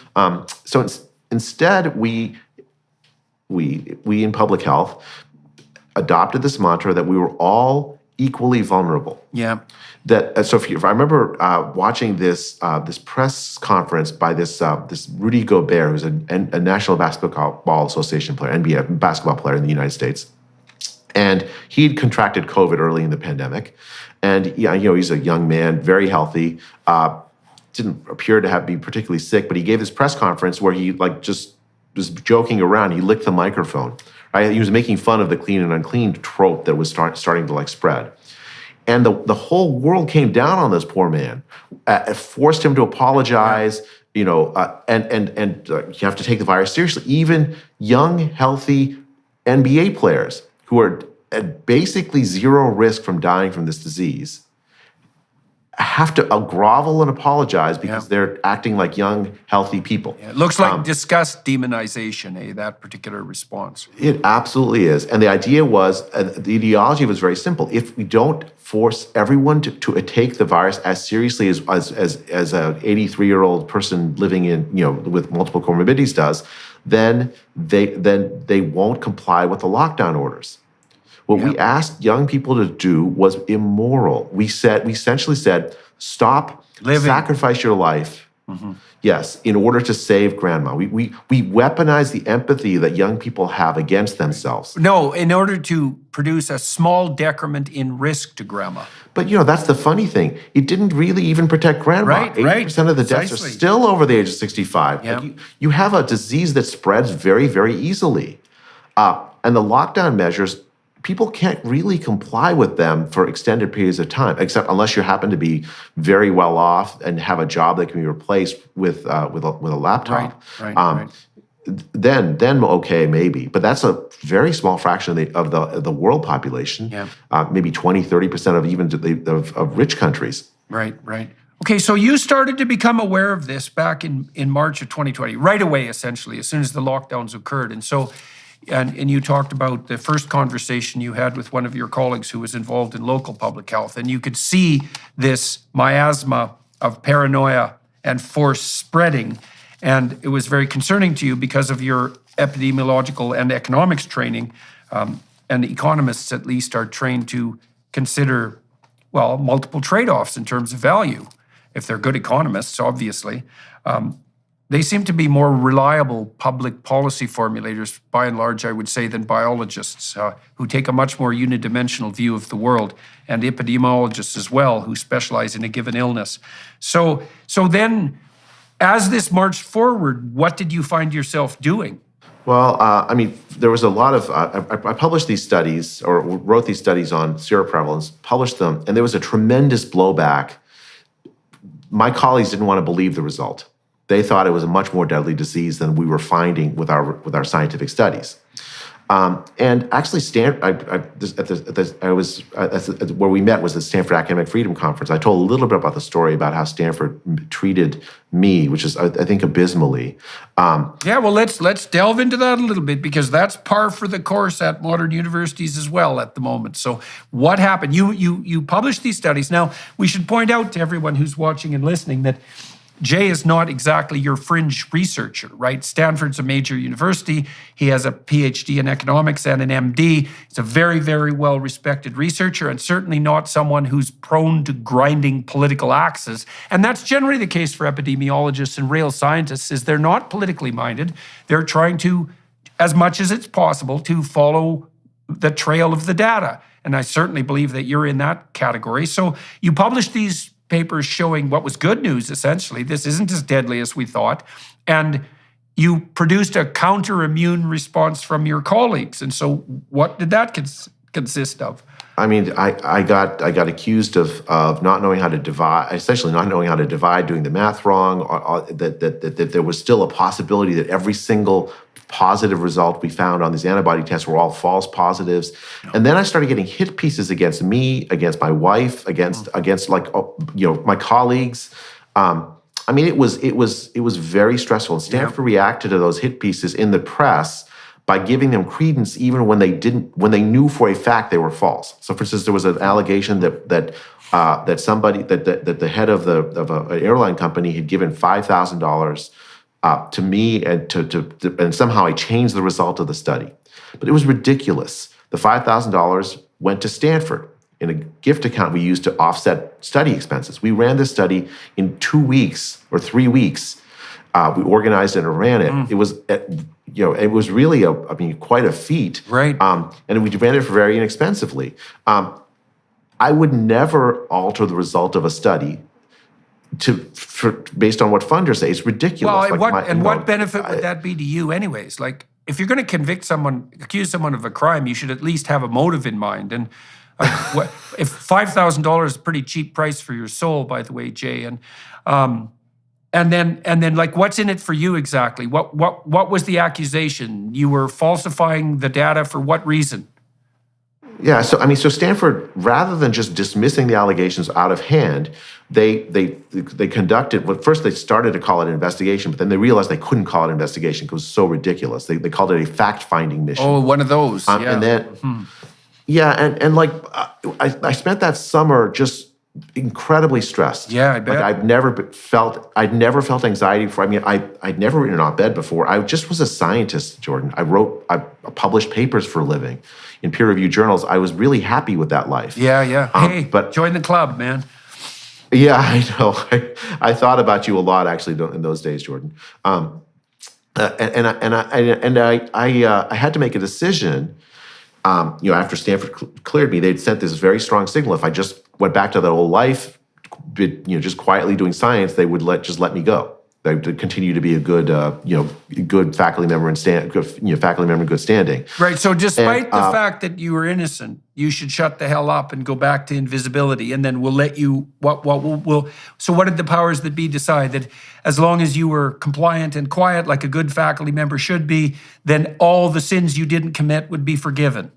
So instead, we in public health adopted this mantra that we were all equally vulnerable. Yeah. So if I remember watching this press conference by this Rudy Gobert, who's a National Basketball Association player, NBA basketball player in the United States, and he'd contracted COVID early in the pandemic, and he's a young man, very healthy, didn't appear to be particularly sick, but he gave this press conference where he just was joking around. He licked the microphone. Right? He was making fun of the clean and unclean trope that was starting to spread. And the whole world came down on this poor man, forced him to apologize, and you have to take the virus seriously. Even young, healthy NBA players who are at basically zero risk from dying from this disease have to grovel and apologize because they're acting like young, healthy people. Yeah, it looks like disgust demonization, that particular response. It absolutely is. And the idea was, the ideology was very simple. If we don't force everyone to take the virus as seriously as an 83-year-old person living in, with multiple comorbidities does, then they won't comply with the lockdown orders. What we asked young people to do was immoral. We essentially said, stop, sacrifice your life. Mm-hmm. Yes, in order to save grandma. We weaponize the empathy that young people have against themselves. No, in order to produce a small decrement in risk to grandma. But that's the funny thing. It didn't really even protect grandma. 80% of the deaths are still over the age of 65. Yeah. You have a disease that spreads very, very easily. And the lockdown measures, people can't really comply with them for extended periods of time, except unless you happen to be very well off and have a job that can be replaced with a laptop. Right. Then okay, maybe, but that's a very small fraction of the world population. Yeah. Maybe 20-30% of even of rich countries. Right. Okay, so you started to become aware of this back in March of 2020, right away, essentially, as soon as the lockdowns occurred, and so and you talked about the first conversation you had with one of your colleagues who was involved in local public health, and you could see this miasma of paranoia and force spreading. And it was very concerning to you because of your epidemiological and economics training. And economists, at least, are trained to consider, well, multiple trade-offs in terms of value. If they're good economists, obviously. They seem to be more reliable public policy formulators, by and large, I would say, than biologists, who take a much more unidimensional view of the world, and epidemiologists as well, who specialize in a given illness. So then, as this marched forward, what did you find yourself doing? Well, there was a lot of, I published these studies, or wrote these studies on seroprevalence, published them, and there was a tremendous blowback. My colleagues didn't want to believe the result. They thought it was a much more deadly disease than we were finding with our scientific studies. And actually, where we met was the Stanford Academic Freedom Conference. I told a little bit about the story about how Stanford treated me, which is, I think, abysmally. Yeah, well, let's delve into that a little bit, because that's par for the course at modern universities as well at the moment. So what happened? You published these studies. Now, we should point out to everyone who's watching and listening that Jay is not exactly your fringe researcher, right? Stanford's a major university. He has a PhD in economics and an MD. He's a very, very well-respected researcher, and certainly not someone who's prone to grinding political axes. And that's generally the case for epidemiologists and real scientists, is they're not politically minded. They're trying to, as much as it's possible, to follow the trail of the data. And I certainly believe that you're in that category. So you published these papers showing what was good news, essentially. This isn't as deadly as we thought. And you produced a counter-immune response from your colleagues. And so what did that consist of? I got accused of not knowing how to divide, essentially not knowing how to divide, doing the math wrong, that there was still a possibility that every single positive result we found on these antibody tests were all false positives. And then I started getting hit pieces against me, against my wife, against my colleagues. It was very stressful. And Stanford reacted to those hit pieces in the press by giving them credence even when they knew for a fact they were false. So, for instance, there was an allegation that the head of an airline company had given $5,000 to me, and somehow I changed the result of the study. But it was ridiculous. The $5,000 went to Stanford in a gift account we used to offset study expenses. We ran this study in 2 weeks or 3 weeks. We organized it and ran it. It was really quite a feat. Right. And we ran it for very inexpensively. I would never alter the result of a study based on what funders say. It's ridiculous. Well, what benefit would that be to you anyways? Like, if you're going to accuse someone of a crime, you should at least have a motive in mind. And if $5,000 is a pretty cheap price for your soul, by the way, Jay, and then like, what's in it for you exactly? What was the accusation? You were falsifying the data for what reason? Yeah, so Stanford, rather than just dismissing the allegations out of hand, they conducted. Well, first they started to call it an investigation, but then they realized they couldn't call it an investigation because it was so ridiculous. They called it a fact-finding mission. Oh, one of those. Yeah. And then, I spent that summer just incredibly stressed. Yeah, I bet. I'd never felt anxiety before. I'd never written an op-ed before. I just was a scientist, Jordan. I published papers for a living in peer-reviewed journals. I was really happy with that life. Yeah. But join the club, man. Yeah, I know. I thought about you a lot, actually, in those days, Jordan. I had to make a decision. After Stanford cleared me, they'd sent this very strong signal. If I just went back to that old life, just quietly doing science, they would let me go. They would continue to be a good, good faculty member faculty member in good standing. Right. So, despite the fact that you were innocent, you should shut the hell up and go back to invisibility, and then we'll let you. So, what did the powers that be decide? That as long as you were compliant and quiet, like a good faculty member should be, then all the sins you didn't commit would be forgiven.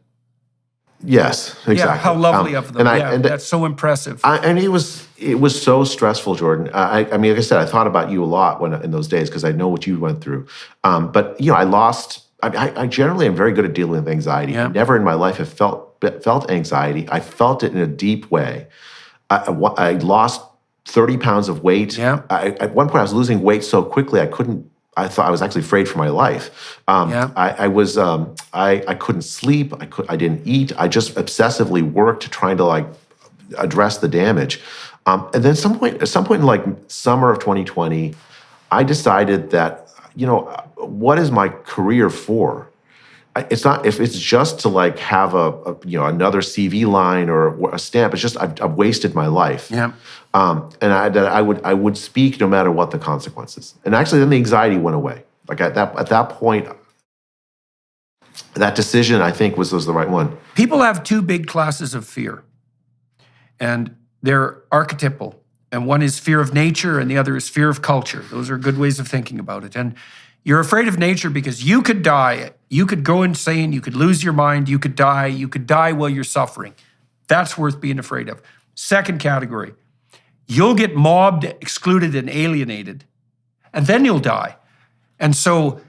Yes, exactly. Yeah, how lovely of them. That's so impressive. It was so stressful, Jordan. Like I said, I thought about you a lot in those days because I know what you went through. But I lost I generally am very good at dealing with anxiety. Yeah. Never in my life have felt anxiety. I felt it in a deep way. I lost 30 pounds of weight. Yeah. At one point, I was losing weight so quickly I thought I was actually afraid for my life. I couldn't sleep. I didn't eat. I just obsessively worked trying to like address the damage. And then at some point in like summer of 2020, I decided that, what is my career for? It's not, if it's just to like have another CV line or a stamp, it's just I've wasted my life. Yeah. And I would speak no matter what the consequences. And actually then the anxiety went away. Like at that point, that decision I think was the right one. People have two big classes of fear, and they're archetypal. And one is fear of nature and the other is fear of culture. Those are good ways of thinking about it. And you're afraid of nature because you could die. You could go insane. You could lose your mind. You could die. You could die while you're suffering. That's worth being afraid of. Second category, you'll get mobbed, excluded, and alienated, and then you'll die. And so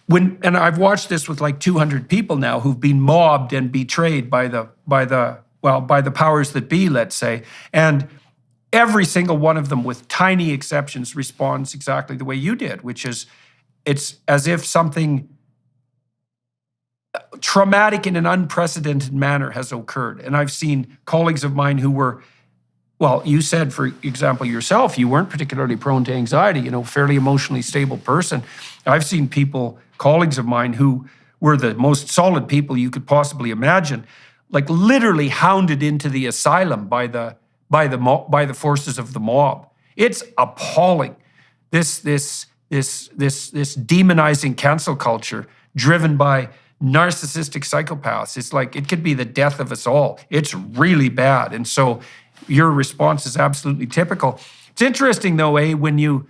and I've watched this with like 200 people now who've been mobbed and betrayed by the powers that be, let's say. And every single one of them, with tiny exceptions, responds exactly the way you did, which is it's as if something traumatic in an unprecedented manner has occurred. And I've seen colleagues of mine who were, well, you said, for example, yourself, you weren't particularly prone to anxiety, fairly emotionally stable person. I've seen colleagues of mine who were the most solid people you could possibly imagine, like literally hounded into the asylum by the forces of the mob. It's appalling. This demonizing cancel culture driven by narcissistic psychopaths. It's like it could be the death of us all. It's really bad. And so your response is absolutely typical. It's interesting though, when you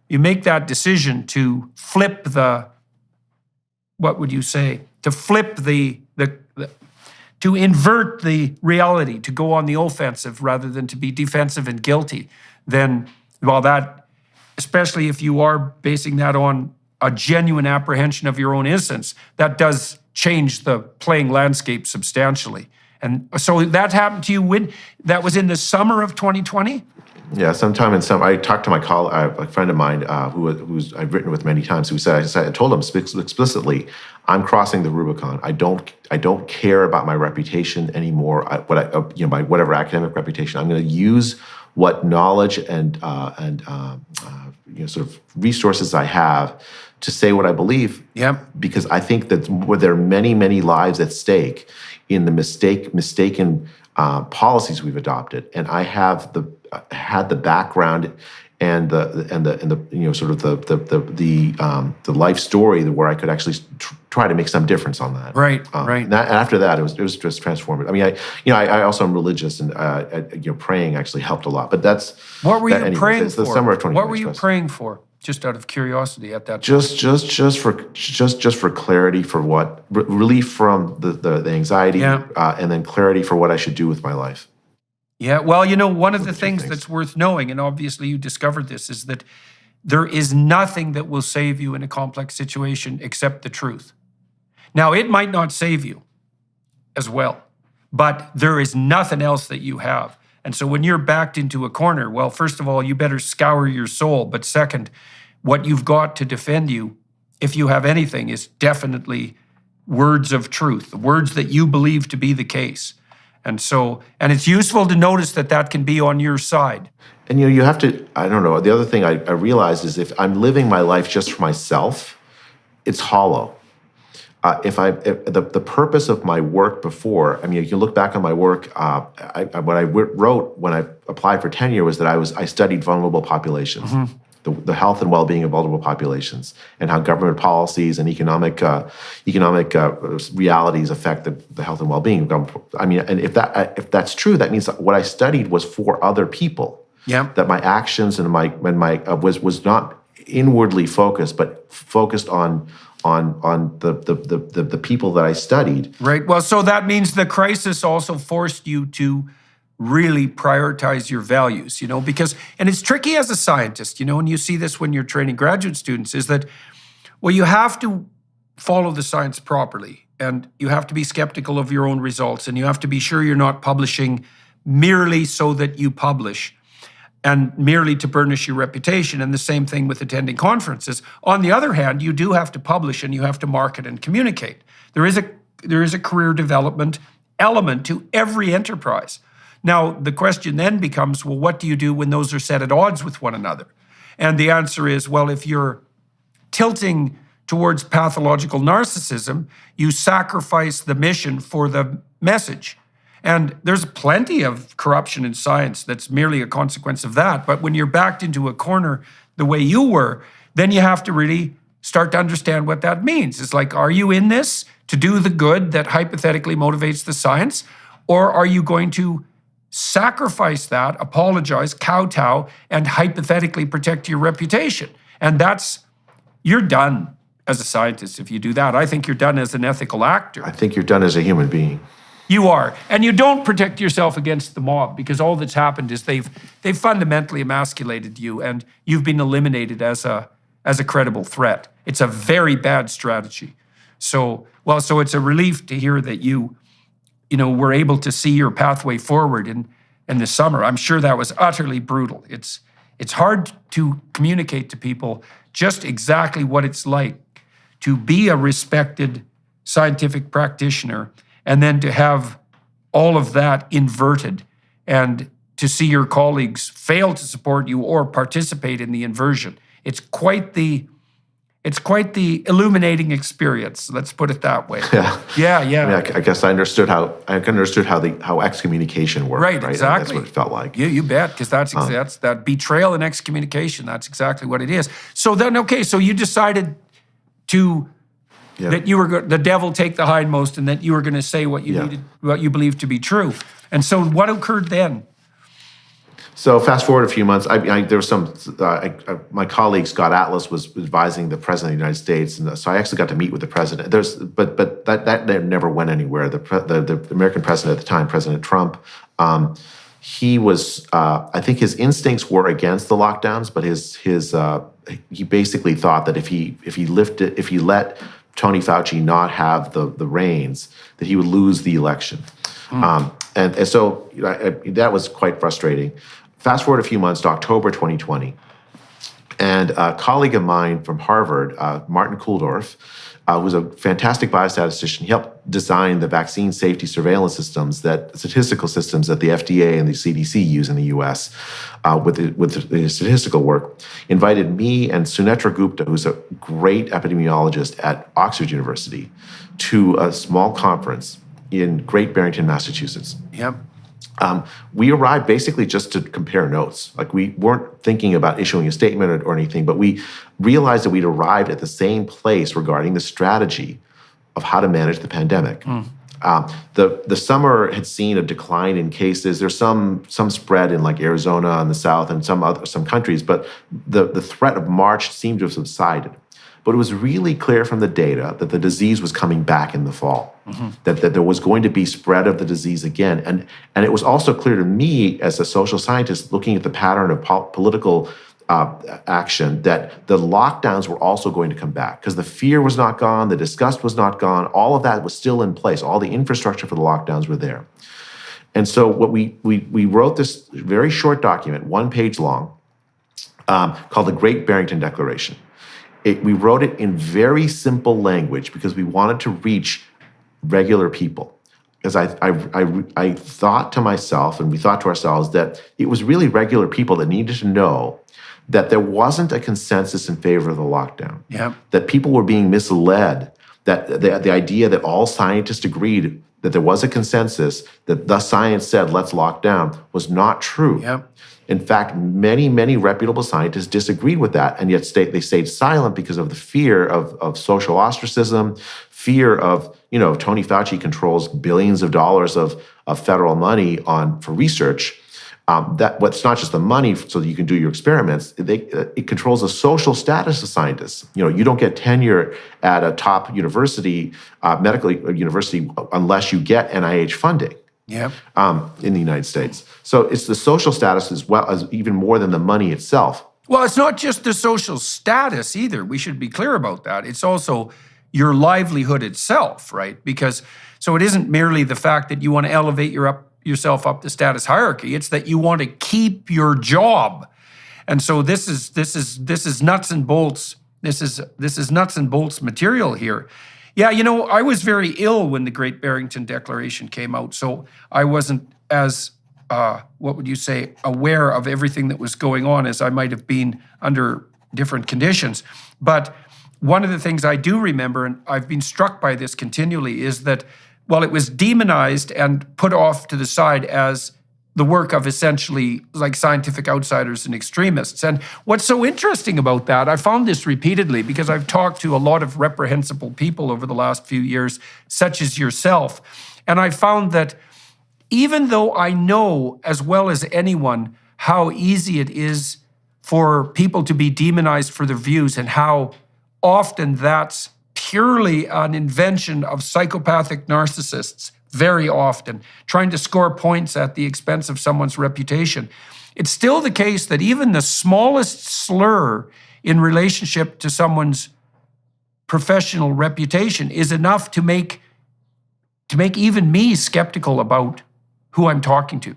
make that decision to flip to invert the reality, to go on the offensive rather than to be defensive and guilty, then, that, especially if you are basing that on a genuine apprehension of your own innocence, that does change the playing landscape substantially. And so that happened to you that was in the summer of 2020? Yeah, sometime in I talked to my a friend of mine who's I've written with many times. Who said I told him explicitly, I'm crossing the Rubicon. I don't care about my reputation anymore. My whatever academic reputation. I'm going to use what knowledge and sort of resources I have to say what I believe. Yep. Because I think that there are many lives at stake in the mistaken policies we've adopted, and I have had the background and the life story where I could actually try to make some difference on that. Right. And after that, it was just transformative. I mean, I also am religious, and praying actually helped a lot. But that's what were you praying for? The summer of 2020. What were you praying for? Just out of curiosity at that time. Just for clarity, for what relief from the anxiety, and then clarity for what I should do with my life. Yeah, well, one of the things that's worth knowing, and obviously you discovered this, is that there is nothing that will save you in a complex situation except the truth. Now, it might not save you as well, but there is nothing else that you have. And so when you're backed into a corner, well, first of all, you better scour your soul. But second, what you've got to defend you, if you have anything, is definitely words of truth, the words that you believe to be the case. And so, and it's useful to notice that can be on your side. And you have to, I don't know, the other thing I realized is if I'm living my life just for myself, it's hollow. If the purpose of my work before, I mean, you can look back on my work. What I wrote when I applied for tenure was that I studied vulnerable populations, the health and well-being of vulnerable populations, and how government policies and economic realities affect the health and well-being. I mean, and if that's true, that means that what I studied was for other people. Yeah. That my actions and my was not inwardly focused, but focused on the people that I studied. Right. Well, so that means the crisis also forced you to really prioritize your values, because, and it's tricky as a scientist, and you see this when you're training graduate students, is that, well, you have to follow the science properly, and you have to be skeptical of your own results, and you have to be sure you're not publishing merely so that you publish and merely to burnish your reputation, and the same thing with attending conferences. On the other hand, you do have to publish and you have to market and communicate. There is a career development element to every enterprise. Now, the question then becomes, well, what do you do when those are set at odds with one another? And the answer is, well, if you're tilting towards pathological narcissism, you sacrifice the mission for the message. And there's plenty of corruption in science that's merely a consequence of that. But when you're backed into a corner the way you were, then you have to really start to understand what that means. It's like, are you in this to do the good that hypothetically motivates the science? Or are you going to sacrifice that, apologize, kowtow, and hypothetically protect your reputation? And you're done as a scientist if you do that. I think you're done as an ethical actor. I think you're done as a human being. You are. And you don't protect yourself against the mob, because all that's happened is they've fundamentally emasculated you, and you've been eliminated as a credible threat. It's a very bad strategy. So it's a relief to hear that you were able to see your pathway forward in the summer. I'm sure that was utterly brutal. It's hard to communicate to people just exactly what it's like to be a respected scientific practitioner and then to have all of that inverted, and to see your colleagues fail to support you or participate in the inversion. It's quite the illuminating experience. Let's put it that way. Yeah. Yeah. I guess I understood how excommunication worked. Right, exactly. That's what it felt like. You bet, because that's that betrayal and excommunication. That's exactly what it is. So then, okay, so you decided that you were the devil take the hindmost, and that you were going to say what you needed, what you believed to be true. And so, what occurred then? So fast forward a few months. There was some. My colleague Scott Atlas was advising the president of the United States, and so I actually got to meet with the president. But that never went anywhere. The American president at the time, President Trump, he was. I think his instincts were against the lockdowns, but he basically thought that if he let Tony Fauci not have the reins, that he would lose the election. And so that was quite frustrating. Fast forward a few months to October 2020, and a colleague of mine from Harvard, Martin Kulldorff, who's a fantastic biostatistician, he helped design the vaccine safety surveillance statistical systems that the FDA and the CDC use in the US with the statistical work, invited me and Sunetra Gupta, who's a great epidemiologist at Oxford University, to a small conference in Great Barrington, Massachusetts. Yep. We arrived basically just to compare notes. Like, we weren't thinking about issuing a statement or anything, but we realized that we'd arrived at the same place regarding the strategy of how to manage the pandemic. The summer had seen a decline in cases. There's some spread in like Arizona and the South and some countries, but the threat of March seemed to have subsided. But it was really clear from the data that the disease was coming back in the fall, that there was going to be spread of the disease again. And it was also clear to me as a social scientist looking at the pattern of political action that the lockdowns were also going to come back, because the fear was not gone, the disgust was not gone, all of that was still in place. All the infrastructure for the lockdowns were there. And so what we wrote this very short document, 1 page long, called the Great Barrington Declaration. We wrote it in very simple language because we wanted to reach regular people. Because I thought to myself, and we thought to ourselves, that it was really regular people that needed to know that there wasn't a consensus in favor of the lockdown. Yep. That people were being misled, that the idea that all scientists agreed that there was a consensus, that the science said, let's lock down, was not true. Yep. In fact, many, many reputable scientists disagreed with that, and yet they stayed silent because of the fear of social ostracism, fear of, Tony Fauci controls billions of dollars of federal money for research. What's not just the money so that you can do your experiments, it controls the social status of scientists. You don't get tenure at a top university, medical university, unless you get NIH funding. Yep. In the United States. So it's the social status as well as even more than the money itself. Well, it's not just the social status either. We should be clear about that. It's also your livelihood itself, right? Because so it isn't merely the fact that you want to elevate yourself up the status hierarchy. It's that you want to keep your job. And so this is nuts and bolts. This is nuts and bolts material here. Yeah, I was very ill when the Great Barrington Declaration came out, so I wasn't as what would you say, aware of everything that was going on as I might have been under different conditions. But one of the things I do remember, and I've been struck by this continually, is that while it was demonized and put off to the side as the work of essentially like scientific outsiders and extremists. And what's so interesting about that, I found this repeatedly because I've talked to a lot of reprehensible people over the last few years, such as yourself. And I found that even though I know as well as anyone how easy it is for people to be demonized for their views and how often that's purely an invention of psychopathic narcissists, very often, trying to score points at the expense of someone's reputation. It's still the case that even the smallest slur in relationship to someone's professional reputation is enough to make even me skeptical about who I'm talking to.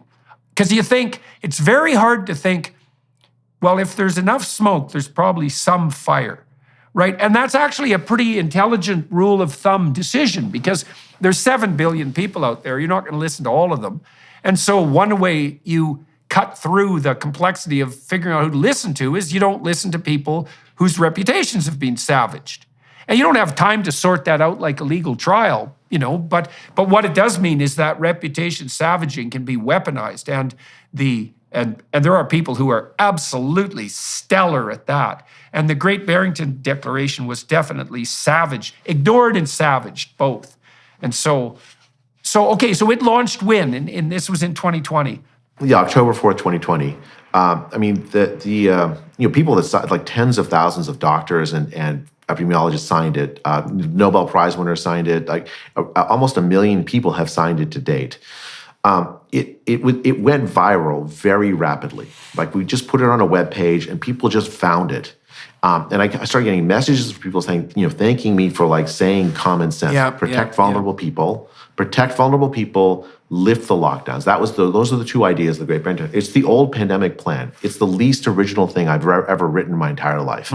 Because you think, it's very hard to think, well, if there's enough smoke, there's probably some fire, right? And that's actually a pretty intelligent rule of thumb decision because there's 7 billion people out there. You're not going to listen to all of them. And so one way you cut through the complexity of figuring out who to listen to is you don't listen to people whose reputations have been savaged. And you don't have time to sort that out like a legal trial, but what it does mean is that reputation savaging can be weaponized. And there are people who are absolutely stellar at that. And the Great Barrington Declaration was definitely savaged, ignored and savaged, both. And so it launched when? And this was in 2020. Yeah, October 4th, 2020. People that signed, like tens of thousands of doctors and epidemiologists signed it. Nobel Prize winners signed it. Like almost 1 million people have signed it to date. It went viral very rapidly. Like we just put it on a web page and people just found it. And I started getting messages from people saying, thanking me for like saying common sense, protect vulnerable people, lift the lockdowns. Those are the two ideas of the Great Barrington. It's the old pandemic plan. It's the least original thing I've ever written in my entire life.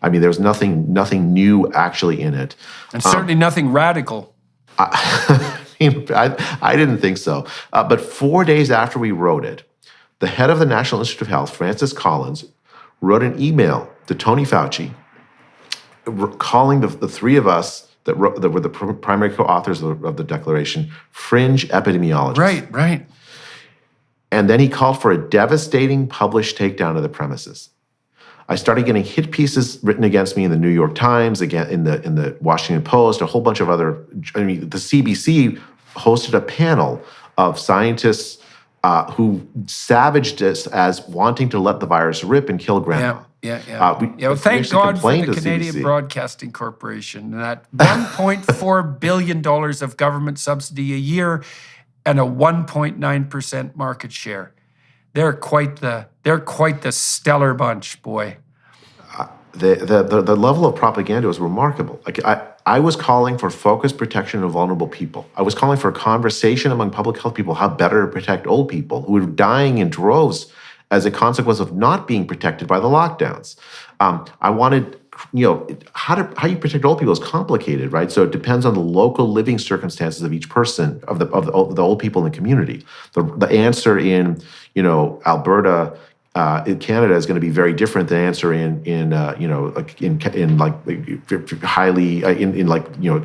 I mean, there's nothing new actually in it. And certainly nothing radical. I didn't think so. But 4 days after we wrote it, the head of the National Institute of Health, Francis Collins, wrote an email to Tony Fauci calling the three of us that were the primary co-authors of the declaration fringe epidemiologists. Right. And then he called for a devastating published takedown of the premises. I started getting hit pieces written against me in the New York Times, again in the Washington Post, a whole bunch of other. The CBC hosted a panel of scientists who savaged us as wanting to let the virus rip and kill grandma. Well, thank God for the Canadian CBC. Broadcasting Corporation. That $1.4 billion of government subsidy a year and a 1.9% market share. They're quite the stellar bunch, boy. The level of propaganda was remarkable. Like I was calling for focused protection of vulnerable people. I was calling for a conversation among public health people how better to protect old people who were dying in droves as a consequence of not being protected by the lockdowns. I wanted, how you protect old people is complicated, right? So it depends on the local living circumstances of each person, of the old people in the community. The answer in, Alberta, in Canada is going to be very different than the answer in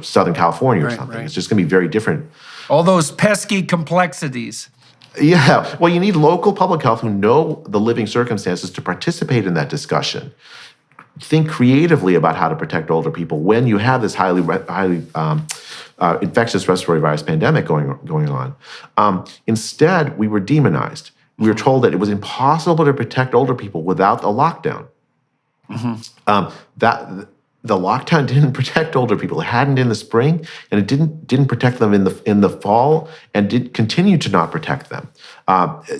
Southern California or something. Right. It's just going to be very different. All those pesky complexities. Yeah, well, you need local public health who know the living circumstances to participate in that discussion. Think creatively about how to protect older people when you have this highly infectious respiratory virus pandemic going on. Instead, we were demonized. We were told that it was impossible to protect older people without a lockdown. The lockdown didn't protect older people. It hadn't in the spring, and it didn't protect them in the fall, and did continue to not protect them.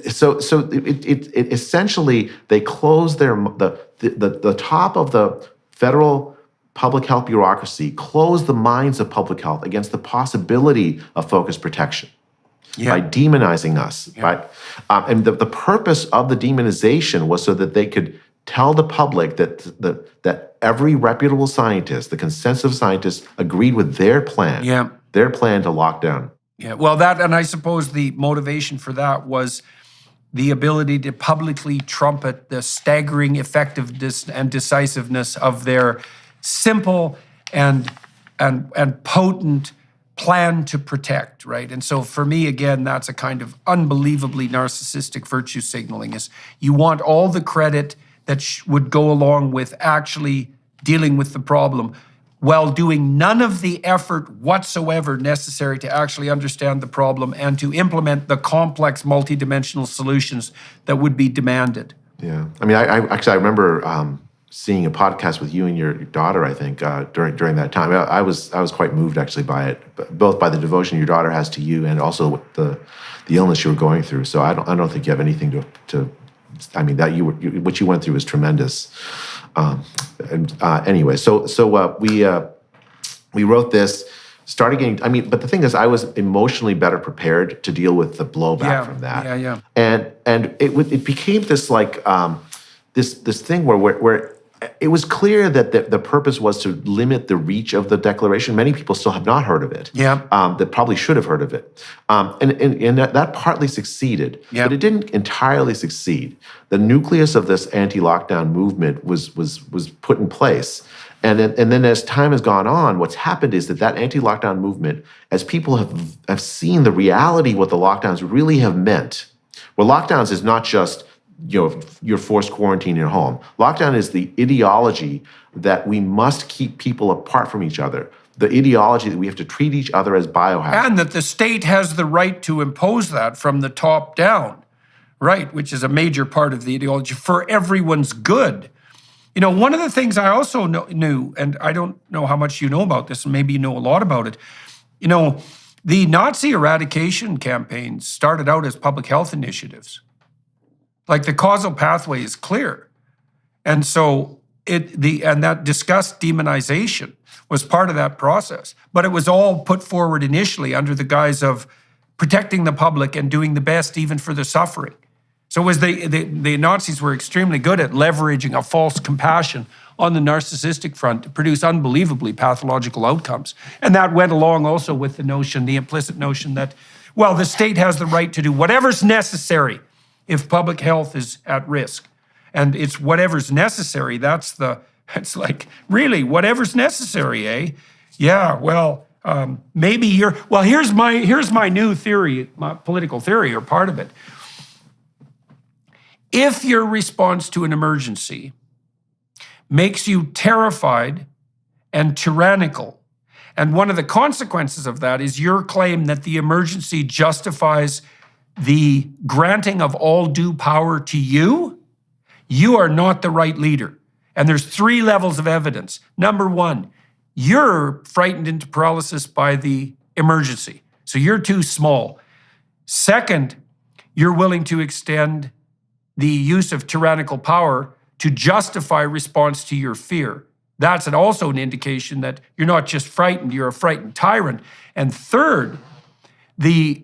So it essentially they closed the top of the federal public health bureaucracy closed the minds of public health against the possibility of focused protection by demonizing us. Right? And the purpose of the demonization was so that they could tell the public that every reputable scientist, the consensus of scientists, agreed with their plan. Their plan to lock down. Yeah, well, that, and I suppose the motivation for that was the ability to publicly trumpet the staggering effectiveness and decisiveness of their simple and potent plan to protect, right? And so for me, again, that's a kind of unbelievably narcissistic virtue signaling, is you want all the credit that would go along with actually dealing with the problem, while doing none of the effort whatsoever necessary to actually understand the problem and to implement the complex multidimensional solutions that would be demanded. Yeah, I mean, I remember seeing a podcast with you and your daughter, I think, during that time. I was quite moved actually by it, both by the devotion your daughter has to you and also the illness you were going through. So I don't think you have anything to I mean, that what you went through is tremendous. Anyway, so we wrote this, started getting. I mean, but the thing is, I was emotionally better prepared to deal with the blowback from that. And it became this like this thing where it was clear that the purpose was to limit the reach of the declaration. Many people still have not heard of it. That probably should have heard of it. And that partly succeeded, but it didn't entirely succeed. The nucleus of this anti-lockdown movement was put in place. And then as time has gone on, what's happened is that anti-lockdown movement, as people have seen the reality, what the lockdowns really have meant. Well, lockdowns is not just you're forced quarantine in your home. Lockdown is the ideology that we must keep people apart from each other. The ideology that we have to treat each other as biohazards. And that the state has the right to impose that from the top down, right? Which is a major part of the ideology for everyone's good. You know, one of the things I also knew, and I don't know how much you know about this, and maybe you know a lot about it, you know, the Nazi eradication campaigns started out as public health initiatives. Like the causal pathway is clear. And so that discussed demonization was part of that process. But it was all put forward initially under the guise of protecting the public and doing the best even for the suffering. So it was the Nazis were extremely good at leveraging a false compassion on the narcissistic front to produce unbelievably pathological outcomes. And that went along also with the implicit notion that, well, the state has the right to do whatever's necessary if public health is at risk. And it's whatever's necessary. It's like, really, whatever's necessary, eh? Yeah, well, maybe here's my new theory, my political theory, or part of it. If your response to an emergency makes you terrified and tyrannical, and one of the consequences of that is your claim that the emergency justifies the granting of all due power to you, you are not the right leader. And there's 3 levels of evidence. Number 1, you're frightened into paralysis by the emergency. So you're too small. Second, you're willing to extend the use of tyrannical power to justify response to your fear. That's also an indication that you're not just frightened, you're a frightened tyrant. And third, the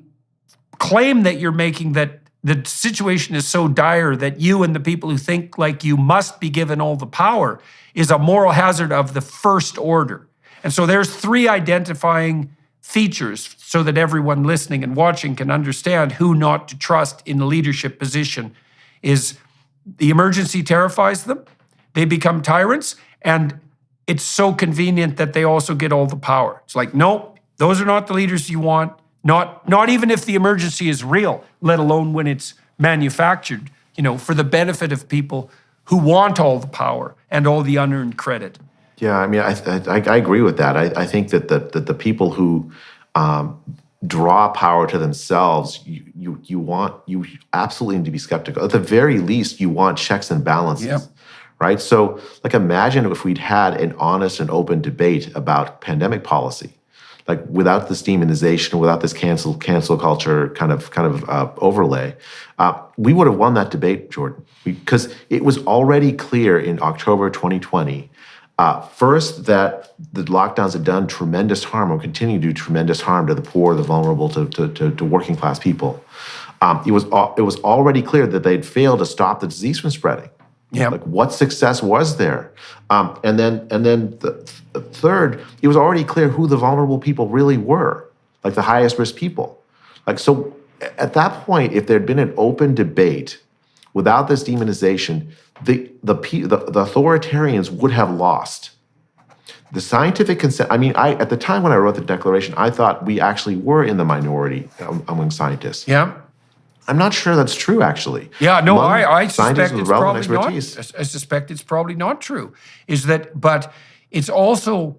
claim that you're making that the situation is so dire that you and the people who think like you must be given all the power is a moral hazard of the first order. And so there's 3 identifying features so that everyone listening and watching can understand who not to trust in a leadership position. Is the emergency terrifies them, they become tyrants, and it's so convenient that they also get all the power. It's like, nope, those are not the leaders you want. Not even if the emergency is real, let alone when it's manufactured, for the benefit of people who want all the power and all the unearned credit. Yeah, I mean, I agree with that. I think that the people who draw power to themselves, you absolutely need to be skeptical. At the very least, you want checks and balances, right? So, like, imagine if we'd had an honest and open debate about pandemic policy. Like, without this demonization, without this cancel culture kind of overlay, we would have won that debate, Jordan, because it was already clear in October 2020 First, that the lockdowns had done tremendous harm or continue to do tremendous harm to the poor, the vulnerable, to working class people. It was already clear that they'd failed to stop the disease from spreading. Yeah. Like, what success was there? And then the third, it was already clear who the vulnerable people really were, like the highest risk people. Like, so at that point, if there'd been an open debate without this demonization, the authoritarians would have lost. The scientific consent, at the time when I wrote the declaration, I thought we actually were in the minority among scientists. Yeah. I'm not sure that's true, actually. Yeah, no, Among I scientists suspect with it's relevant probably expertise. not. I suspect it's probably not true. But it's also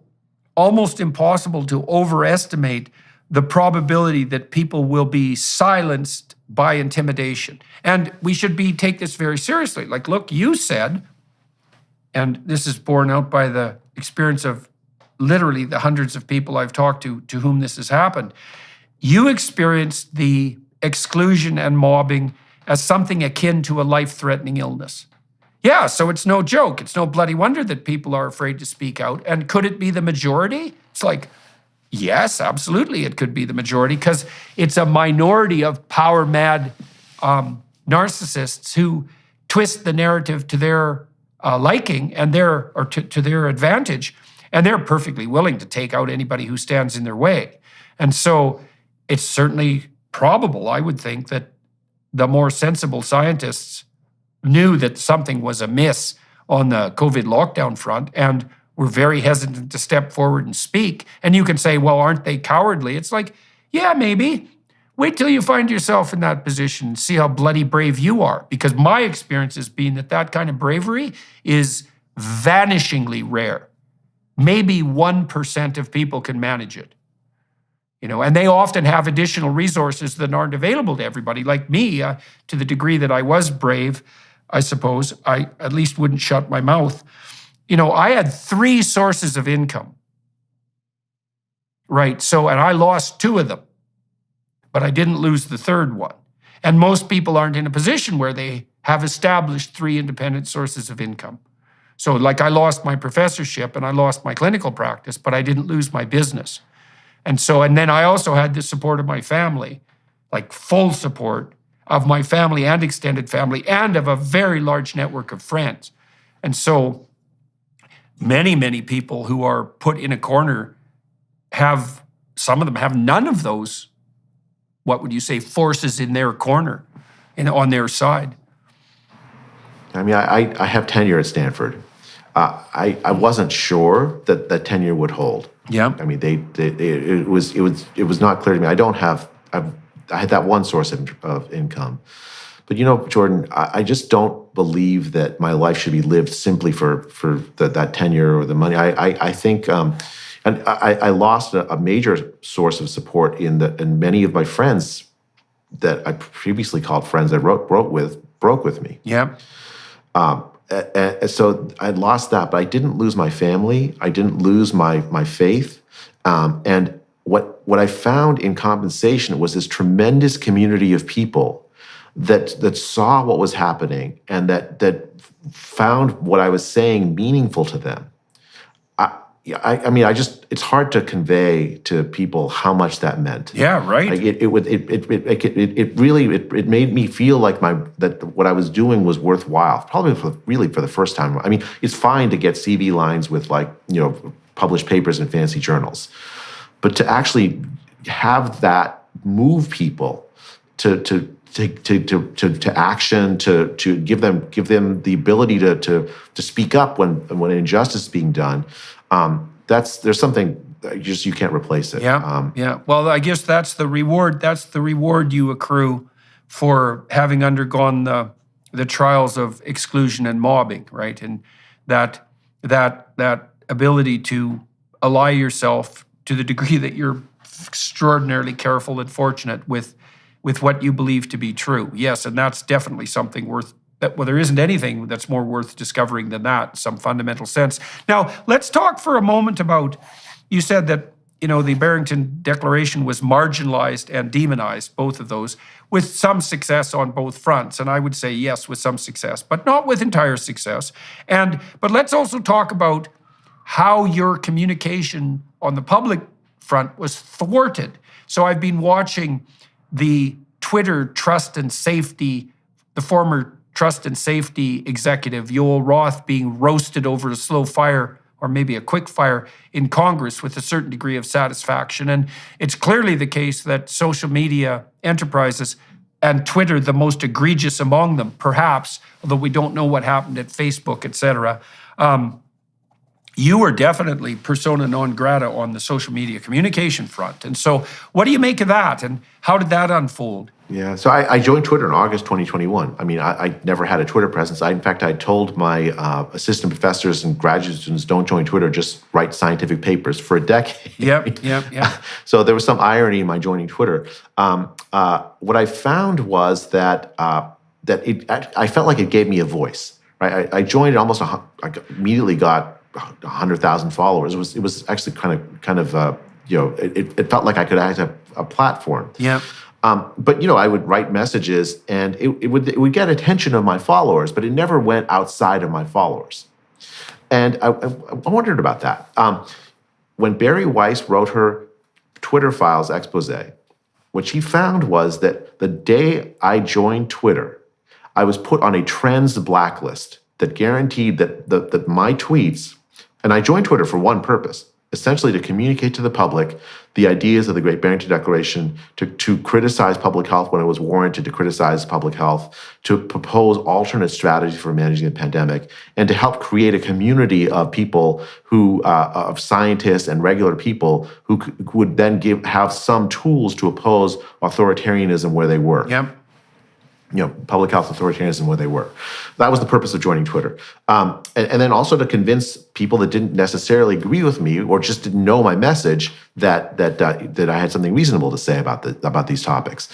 almost impossible to overestimate the probability that people will be silenced by intimidation. And we should take this very seriously. Like, look, you said, and this is borne out by the experience of literally the hundreds of people I've talked to whom this has happened. You experienced the exclusion and mobbing as something akin to a life-threatening illness. Yeah, so it's no joke. It's no bloody wonder that people are afraid to speak out. And could it be the majority? It's like, yes, absolutely, it could be the majority, because it's a minority of power-mad narcissists who twist the narrative to their liking and to their advantage, and they're perfectly willing to take out anybody who stands in their way. And so it's certainly probable, I would think, that the more sensible scientists knew that something was amiss on the COVID lockdown front and were very hesitant to step forward and speak. And you can say, well, aren't they cowardly? It's like, yeah, maybe. Wait till you find yourself in that position and see how bloody brave you are. Because my experience has been that kind of bravery is vanishingly rare. Maybe 1% of people can manage it. And they often have additional resources that aren't available to everybody. Like me, to the degree that I was brave, I suppose, I at least wouldn't shut my mouth. I had 3 sources of income, right? So, and I lost 2 of them, but I didn't lose the third one. And most people aren't in a position where they have established 3 independent sources of income. So, like, I lost my professorship and I lost my clinical practice, but I didn't lose my business. And then I also had the support of my family, like full support of my family and extended family, and of a very large network of friends. And so many, many people who are put in a corner some of them have none of those, what would you say, forces in their corner, on their side. I have tenure at Stanford. I wasn't sure that tenure would hold. Yeah. It was not clear to me. I had that one source of income. But Jordan, I just don't believe that my life should be lived simply for that tenure or the money. I think, and I lost a major source of support in many of my friends that I previously called friends that broke with me. Yeah. So I lost that, but I didn't lose my family. I didn't lose my faith. And what I found in compensation was this tremendous community of people that saw what was happening and that found what I was saying meaningful to them. It's hard to convey to people how much that meant. Yeah, right. Like it really made me feel like that what I was doing was worthwhile. Probably for the first time. It's fine to get CV lines with published papers in fancy journals, but to actually have that move people to action, to give them the ability to speak up when injustice is being done. There's something you can't replace it. Yeah, yeah. Well, I guess that's the reward. That's the reward you accrue for having undergone the trials of exclusion and mobbing, right? And that ability to ally yourself to the degree that you're extraordinarily careful and fortunate with what you believe to be true. Yes, and that's definitely something worth. There isn't anything that's more worth discovering than that in some fundamental sense. Now, let's talk for a moment about, you said that, the Barrington Declaration was marginalized and demonized, both of those, with some success on both fronts. And I would say yes, with some success, but not with entire success. But let's also talk about how your communication on the public front was thwarted. So I've been watching the Twitter trust and safety, the former trust and safety executive, Yoel Roth, being roasted over a slow fire or maybe a quick fire in Congress with a certain degree of satisfaction. And it's clearly the case that social media enterprises, and Twitter the most egregious among them, perhaps, although we don't know what happened at Facebook, et cetera. You were definitely persona non grata on the social media communication front. And so what do you make of that? And how did that unfold? Yeah, so I joined Twitter in August 2021. I mean, I never had a Twitter presence. In fact, I told my assistant professors and graduate students, don't join Twitter, just write scientific papers for a decade. Yep. So there was some irony in my joining Twitter. What I found was that I felt like it gave me a voice. Right, I joined almost I immediately got 100,000 followers. It was actually kind of it felt like I could have a platform. Yeah. But I would write messages, and it would get attention of my followers, but it never went outside of my followers. And I wondered about that. When Bari Weiss wrote her Twitter Files expose, what she found was that the day I joined Twitter, I was put on a trends blacklist that guaranteed that my tweets, and I joined Twitter for one purpose, essentially to communicate to the public the ideas of the Great Barrington Declaration, to criticize public health when it was warranted to criticize public health, to propose alternate strategies for managing the pandemic, and to help create a community of people of scientists and regular people who would then have some tools to oppose authoritarianism where they were. Yep. Public health authoritarianism where they were. That was the purpose of joining Twitter. And then also to convince people that didn't necessarily agree with me or just didn't know my message that I had something reasonable to say about these topics.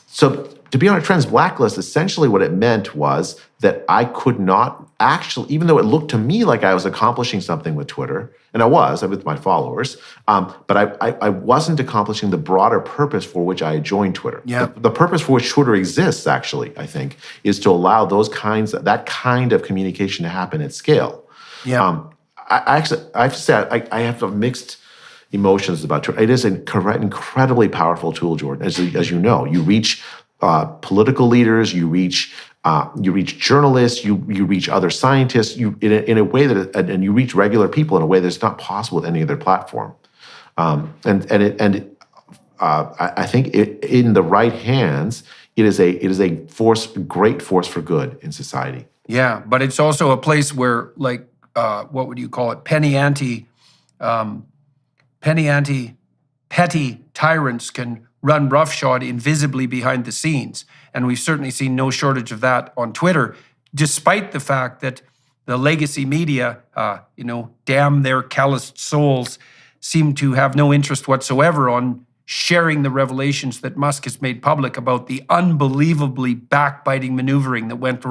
So to be on a trends blacklist, essentially what it meant was that I could not actually, even though it looked to me like I was accomplishing something with Twitter, and I was with my followers, but I wasn't accomplishing the broader purpose for which I joined Twitter. Yeah. The purpose for which Twitter exists, actually, I think, is to allow that kind of communication to happen at scale. Yeah. I have to say, I have mixed emotions about Twitter. It is an incredibly powerful tool, Jordan. As you know, you reach political leaders, you reach journalists, you reach other scientists, in a way and you reach regular people in a way that's not possible with any other platform. I think in the right hands, it is a great force for good in society. Yeah, but it's also a place where, like, what would you call it? Petty tyrants can run roughshod invisibly behind the scenes. And we've certainly seen no shortage of that on Twitter, despite the fact that the legacy media, damn their calloused souls, seem to have no interest whatsoever on sharing the revelations that Musk has made public about the unbelievably backbiting maneuvering that went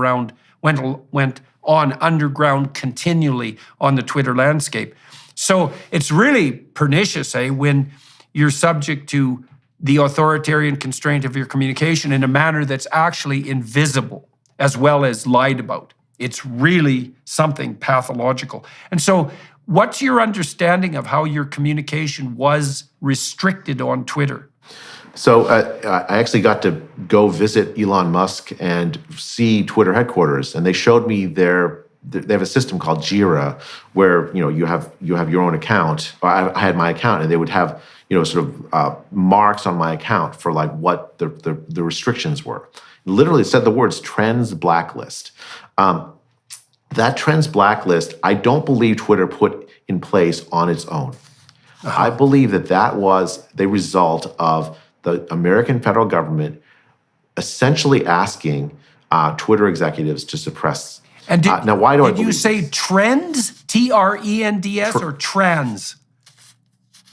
on underground continually on the Twitter landscape. So it's really pernicious, when you're subject to the authoritarian constraint of your communication in a manner that's actually invisible as well as lied about. It's really something pathological. And so what's your understanding of how your communication was restricted on Twitter? So I actually got to go visit Elon Musk and see Twitter headquarters, and they showed me they have a system called Jira, where you have your own account. I had my account, and they would have marks on my account for like what the restrictions were. Literally, it said the words trends blacklist. That trends blacklist, I don't believe Twitter put in place on its own. I believe that was the result of the American federal government essentially asking Twitter executives to suppress. And now, why do I did you say trends, Trends, or trans?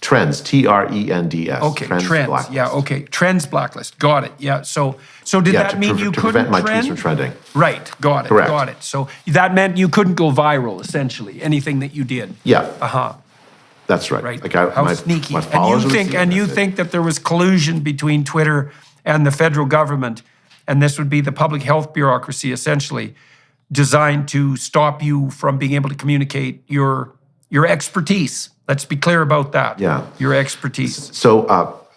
Trends, Trends. Okay, trends. Blacklist. Yeah, okay, trends blacklist. Got it. Yeah. So did that mean you couldn't prevent my trend? tweets from trending? Right. Got it. Correct. Got it. So that meant you couldn't go viral, essentially, anything that you did. Yeah. That's right. Right. Like how sneaky. My followers and you think that there was collusion between Twitter and the federal government, and this would be the public health bureaucracy, essentially, designed to stop you from being able to communicate your your expertise. Let's be clear about that. Yeah. Your expertise. So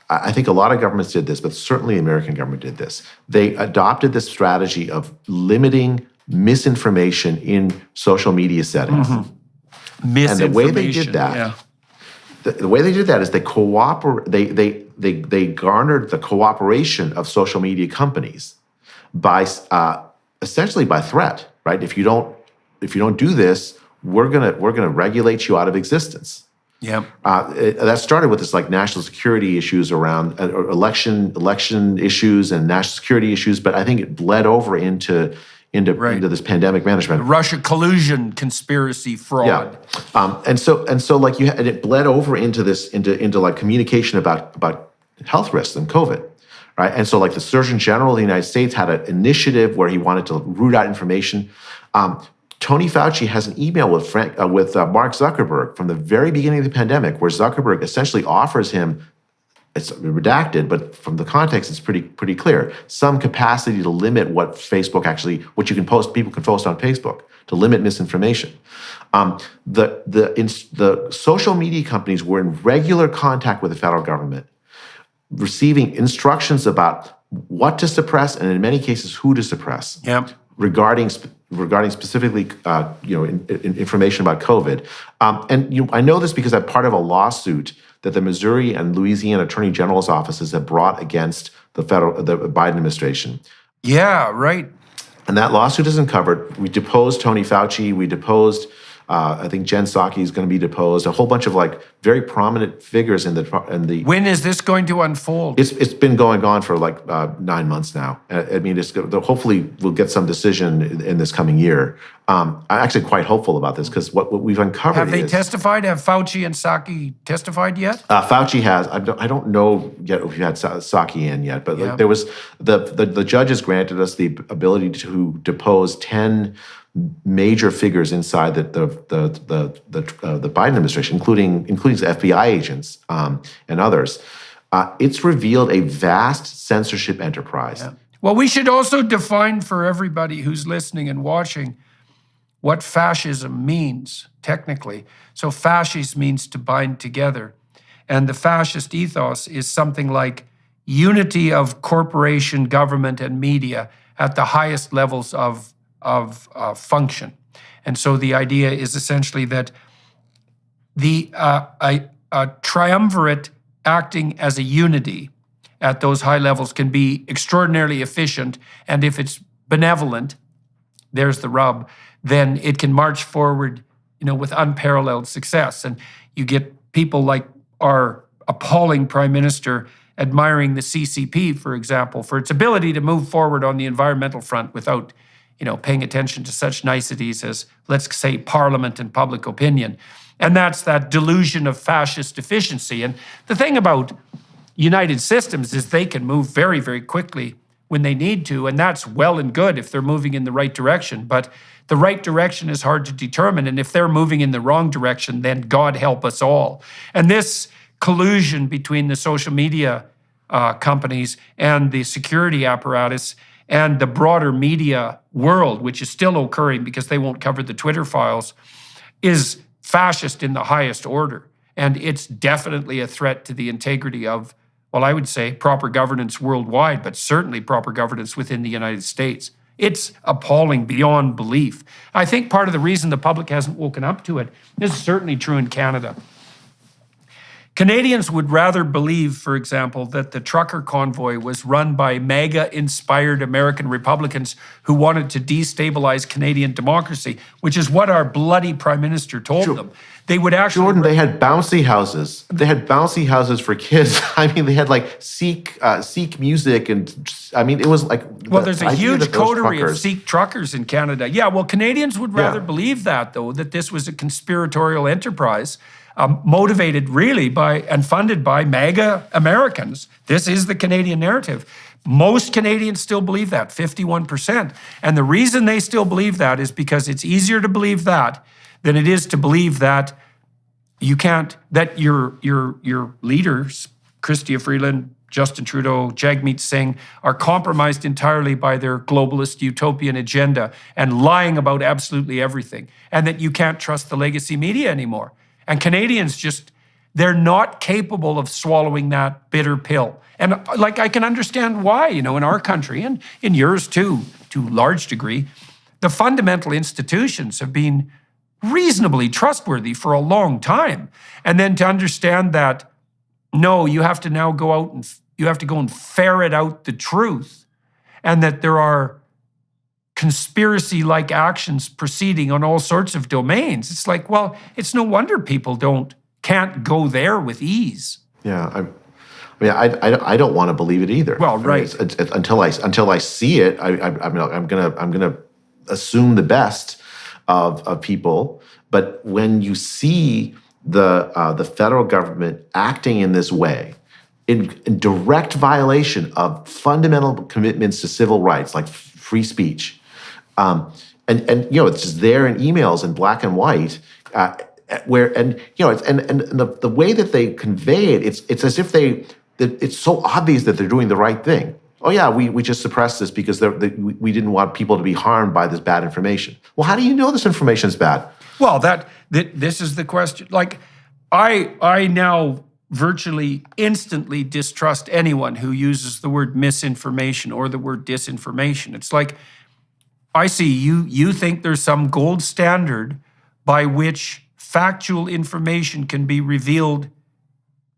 I think a lot of governments did this, but certainly the American government did this. They adopted this strategy of limiting misinformation in social media settings. And the way they did that, yeah. the way they did that is they garnered the cooperation of social media companies by essentially by threat, right? If you don't do this, we're gonna regulate you out of existence. Yeah. That started with this like national security issues around election issues and national security issues, but I think it bled over into this pandemic management. Russia collusion, conspiracy, fraud. Yeah, and so like and it bled over into this into like communication about health risks and COVID, right? And so like the Surgeon General of the United States had an initiative where he wanted to root out information. Tony Fauci has an email with Mark Zuckerberg from the very beginning of the pandemic, where Zuckerberg essentially offers him, it's redacted, but from the context, it's pretty clear, some capacity to limit what people can post on Facebook, to limit misinformation. The social media companies were in regular contact with the federal government, receiving instructions about what to suppress and in many cases who to suppress. Yep. Regarding specifically, information about COVID, I know this because I'm part of a lawsuit that the Missouri and Louisiana Attorney General's offices have brought against the Biden administration. Yeah, right. And that lawsuit is uncovered. We deposed Tony Fauci. We deposed, I think Jen Psaki is going to be deposed. A whole bunch of like very prominent figures in the. When is this going to unfold? It's been going on for like 9 months now. I mean, hopefully we'll get some decision in this coming year. I'm actually quite hopeful about this because what we've uncovered Have they testified? Have Fauci and Psaki testified yet? Fauci has. I don't know yet if we had Psaki in yet, but like, there was the judges granted us the ability to depose 10 major figures inside the Biden administration, including the FBI agents and others. It's revealed a vast censorship enterprise. Yeah. Well, we should also define for everybody who's listening and watching what fascism means technically. So fascist means to bind together. And the fascist ethos is something like unity of corporation, government, and media at the highest levels of function. And so the idea is essentially that a triumvirate acting as a unity at those high levels can be extraordinarily efficient. And if it's benevolent, there's the rub, then it can march forward, with unparalleled success. And you get people like our appalling prime minister admiring the CCP, for example, for its ability to move forward on the environmental front without paying attention to such niceties as, let's say, parliament and public opinion. And that's that delusion of fascist efficiency. And the thing about United Systems is they can move very, very quickly when they need to, and that's well and good if they're moving in the right direction. But the right direction is hard to determine, and if they're moving in the wrong direction, then God help us all. And this collusion between the social media companies and the security apparatus and the broader media world, which is still occurring because they won't cover the Twitter files, is fascist in the highest order. And it's definitely a threat to the integrity of, well, I would say proper governance worldwide, but certainly proper governance within the United States. It's appalling beyond belief. I think part of the reason the public hasn't woken up to it, this is certainly true in Canada. Canadians would rather believe, for example, that the trucker convoy was run by MAGA-inspired American Republicans who wanted to destabilize Canadian democracy, which is what our bloody prime minister told them. They would actually— Jordan, they had bouncy houses. They had bouncy houses for kids. I mean, they had like Sikh music, and I mean, it was like— Well, there's a huge coterie of Sikh truckers in Canada. Yeah, well, Canadians would rather believe that, though, that this was a conspiratorial enterprise motivated really by and funded by MAGA Americans. This is the Canadian narrative. Most Canadians still believe that, 51%. And the reason they still believe that is because it's easier to believe that than it is to believe that you can't, that your leaders, Chrystia Freeland, Justin Trudeau, Jagmeet Singh, are compromised entirely by their globalist utopian agenda and lying about absolutely everything, and that you can't trust the legacy media anymore. And Canadians they're not capable of swallowing that bitter pill. And like, I can understand why, in our country and in yours too, to a large degree, the fundamental institutions have been reasonably trustworthy for a long time. And then to understand that, no, you have to now go out and you have to go and ferret out the truth, and that there are conspiracy-like actions proceeding on all sorts of domains. It's like, well, it's no wonder people can't go there with ease. Yeah, I don't want to believe it either. Well, right. Until I see it, I'm gonna assume the best of people. But when you see the federal government acting in this way, in direct violation of fundamental commitments to civil rights like free speech, and it's just there in emails in black and white. The way that they convey it, it's as if it's so obvious that they're doing the right thing. Oh yeah, we just suppressed this because we didn't want people to be harmed by this bad information. Well, how do you know this information is bad? Well, this is the question. Like, I now virtually instantly distrust anyone who uses the word misinformation or the word disinformation. It's like, I see you think there's some gold standard by which factual information can be revealed,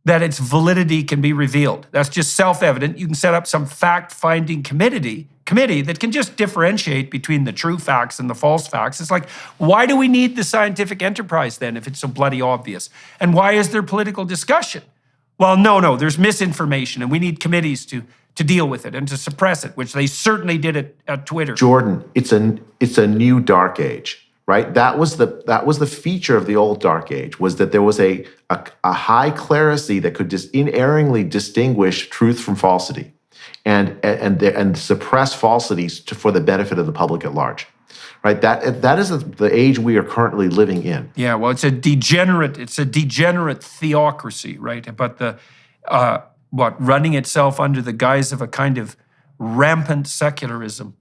that its validity can be revealed. That's just self-evident. You can set up some fact-finding committee that can just differentiate between the true facts and the false facts. It's like, why do we need the scientific enterprise then if it's so bloody obvious? And why is there political discussion? Well, no, there's misinformation, and we need committees to deal with it and to suppress it, which they certainly did at Twitter. Jordan, it's a new dark age. Right, that was the feature of the old dark age, was that there was a high clerisy that could inerringly distinguish truth from falsity, and suppress falsities for the benefit of the public at large. Right, that is the age we are currently living in. Yeah, well, it's a degenerate theocracy, right? But running itself under the guise of a kind of rampant secularism.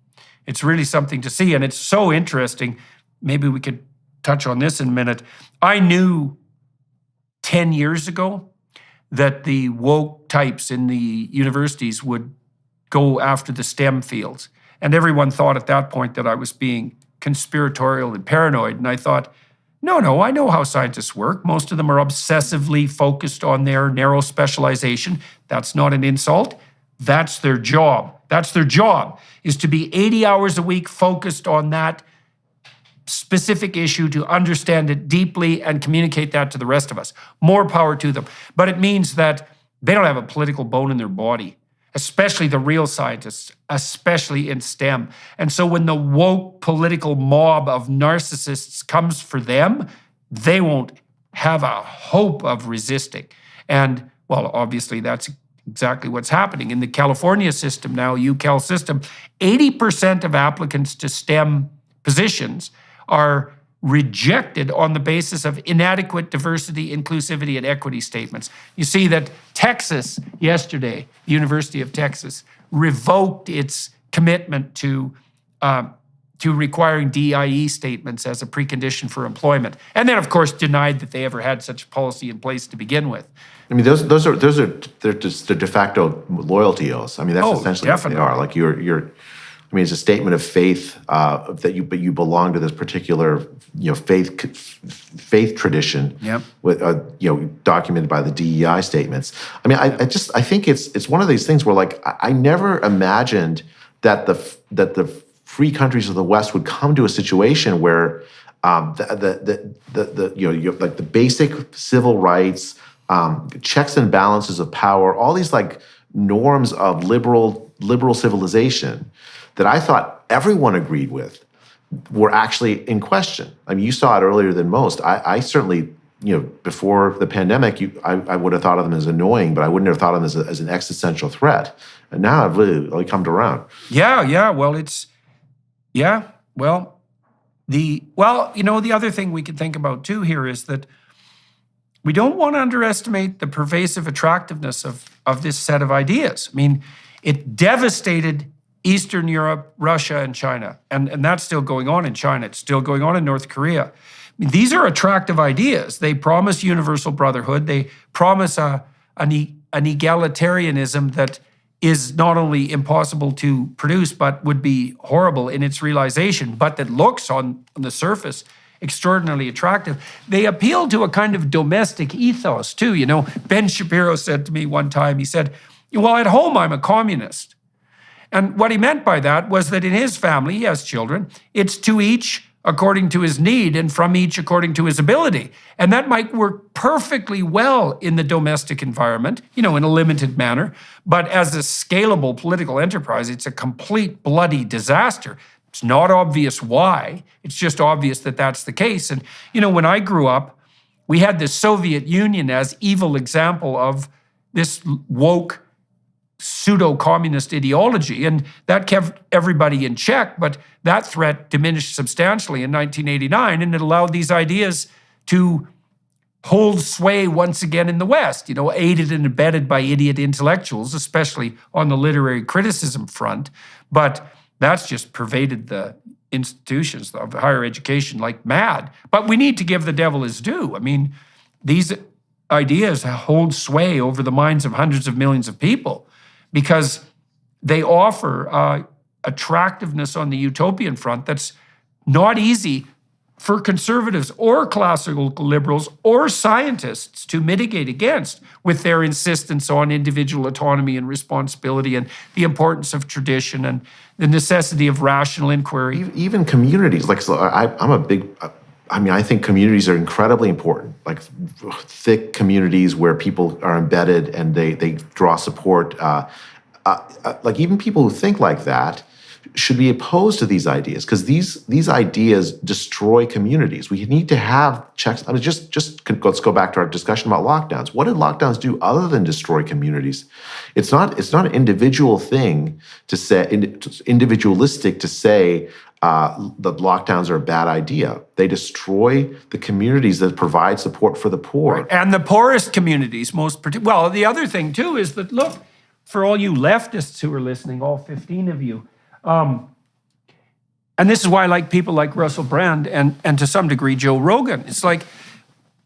It's really something to see, and it's so interesting. Maybe we could touch on this in a minute. I knew 10 years ago that the woke types in the universities would go after the STEM fields. And everyone thought at that point that I was being conspiratorial and paranoid. And I thought, no, I know how scientists work. Most of them are obsessively focused on their narrow specialization. That's not an insult. That's their job. That's their job, is to be 80 hours a week focused on that specific issue, to understand it deeply and communicate that to the rest of us. More power to them. But it means that they don't have a political bone in their body, especially the real scientists, especially in STEM. And so when the woke political mob of narcissists comes for them, they won't have a hope of resisting. And, well, obviously that's exactly what's happening. In the California system now, UCal system, 80% of applicants to STEM positions are rejected on the basis of inadequate diversity, inclusivity, and equity statements. You see that Texas yesterday, the University of Texas, revoked its commitment to requiring DIE statements as a precondition for employment, and then, of course, denied that they ever had such a policy in place to begin with. I mean, they're just the de facto loyalty oaths. I mean, that's essentially definitely what they are. Like you're. I mean, it's a statement of faith that you belong to this particular faith tradition. Yep. With documented by the DEI statements. I mean, I think it's one of these things where, like, I never imagined that the free countries of the West would come to a situation where the basic civil rights, checks and balances of power, all these like norms of liberal civilization that I thought everyone agreed with were actually in question. I mean, you saw it earlier than most. I certainly, before the pandemic, I would have thought of them as annoying, but I wouldn't have thought of them as an existential threat. And now I've really come around. Yeah. Well, the other thing we could think about too here is that we don't want to underestimate the pervasive attractiveness of this set of ideas. I mean, it devastated Eastern Europe, Russia, and China. And that's still going on in China. It's still going on in North Korea. mean, these are attractive ideas. They promise universal brotherhood. They promise an egalitarianism that is not only impossible to produce, but would be horrible in its realization, but that looks on the surface extraordinarily attractive. They appeal to a kind of domestic ethos too. You know, Ben Shapiro said to me one time, he said, well, at home, I'm a communist. And what he meant by that was that in his family, he has children, it's to each according to his need and from each according to his ability. And that might work perfectly well in the domestic environment, you know, in a limited manner. But as a scalable political enterprise, it's a complete bloody disaster. It's not obvious why. It's just obvious that that's the case. And, you know, when I grew up, we had the Soviet Union as evil example of this woke pseudo-communist ideology, and that kept everybody in check, but that threat diminished substantially in 1989, and it allowed these ideas to hold sway once again in the West, you know, aided and abetted by idiot intellectuals, especially on the literary criticism front. But that's just pervaded the institutions of higher education like mad. But we need to give the devil his due. I mean, these ideas hold sway over the minds of hundreds of millions of people, because they offer attractiveness on the utopian front that's not easy for conservatives or classical liberals or scientists to mitigate against, with their insistence on individual autonomy and responsibility and the importance of tradition and the necessity of rational inquiry. Even communities, like, so I'm a big, I mean, I think communities are incredibly important, like thick communities where people are embedded and they draw support. Like even people who think like that should be opposed to these ideas, because these ideas destroy communities. We need to have checks. I mean, just let's go back to our discussion about lockdowns. What did lockdowns do other than destroy communities? It's not an individual thing to say, individualistic to say that lockdowns are a bad idea. They destroy the communities that provide support for the poor. Right. And the poorest communities, well, the other thing too is that, look, for all you leftists who are listening, all 15 of you, and this is why I like people like Russell Brand and to some degree Joe Rogan. It's like,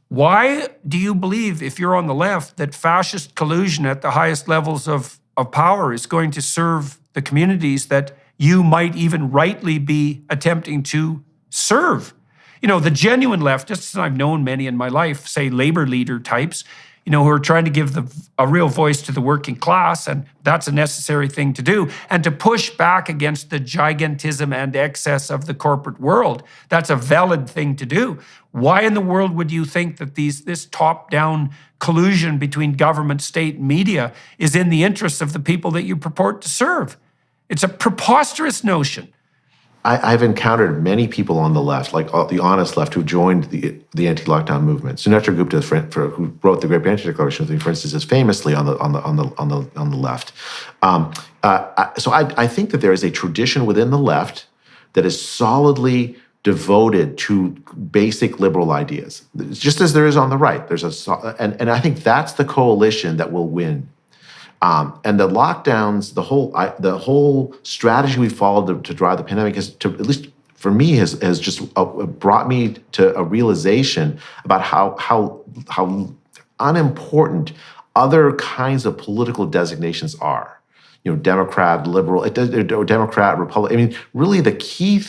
why do you believe, if you're on the left, that fascist collusion at the highest levels of power is going to serve the communities that you might even rightly be attempting to serve? You know, the genuine leftists, and I've known many in my life, say labor leader types, you know, who are trying to give a real voice to the working class, and that's a necessary thing to do, and to push back against the gigantism and excess of the corporate world. That's a valid thing to do. Why in the world would you think that this top-down collusion between government, state, and media is in the interests of the people that you purport to serve? It's a preposterous notion. I've encountered many people on the left, like the honest left, who joined the anti-lockdown movement. Sunetra Gupta, who wrote the Great Barrington Declaration, for instance, is famously on the left. So I think that there is a tradition within the left that is solidly devoted to basic liberal ideas, just as there is on the right. And I think that's the coalition that will win. And the lockdowns, the whole strategy we followed to drive the pandemic at least for me, has just brought me to a realization about how unimportant other kinds of political designations are. You know, Democrat, liberal, Democrat, Republican. I mean, really, the key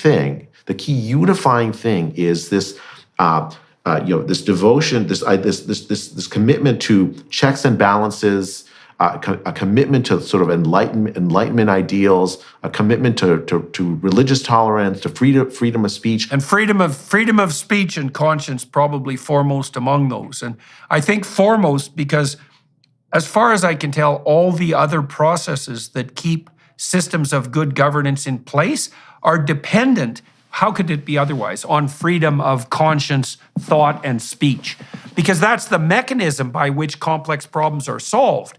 unifying thing is this. This devotion, this commitment to checks and balances. A commitment to sort of enlightenment ideals, a commitment to religious tolerance, to freedom of speech, and freedom of speech and conscience probably foremost among those. And I think foremost because, as far as I can tell, all the other processes that keep systems of good governance in place are dependent. How could it be otherwise? On freedom of conscience, thought, and speech, because that's the mechanism by which complex problems are solved.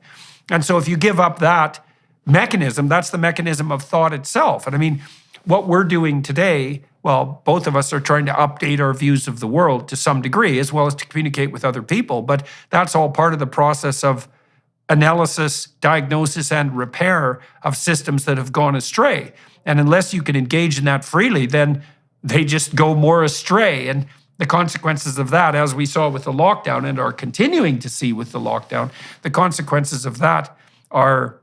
And so if you give up that mechanism, that's the mechanism of thought itself. And I mean, what we're doing today, well, both of us are trying to update our views of the world to some degree, as well as to communicate with other people. But that's all part of the process of analysis, diagnosis, and repair of systems that have gone astray. And unless you can engage in that freely, then they just go more astray. And the consequences of that, as we saw with the lockdown and are continuing to see with the lockdown, the consequences of that are,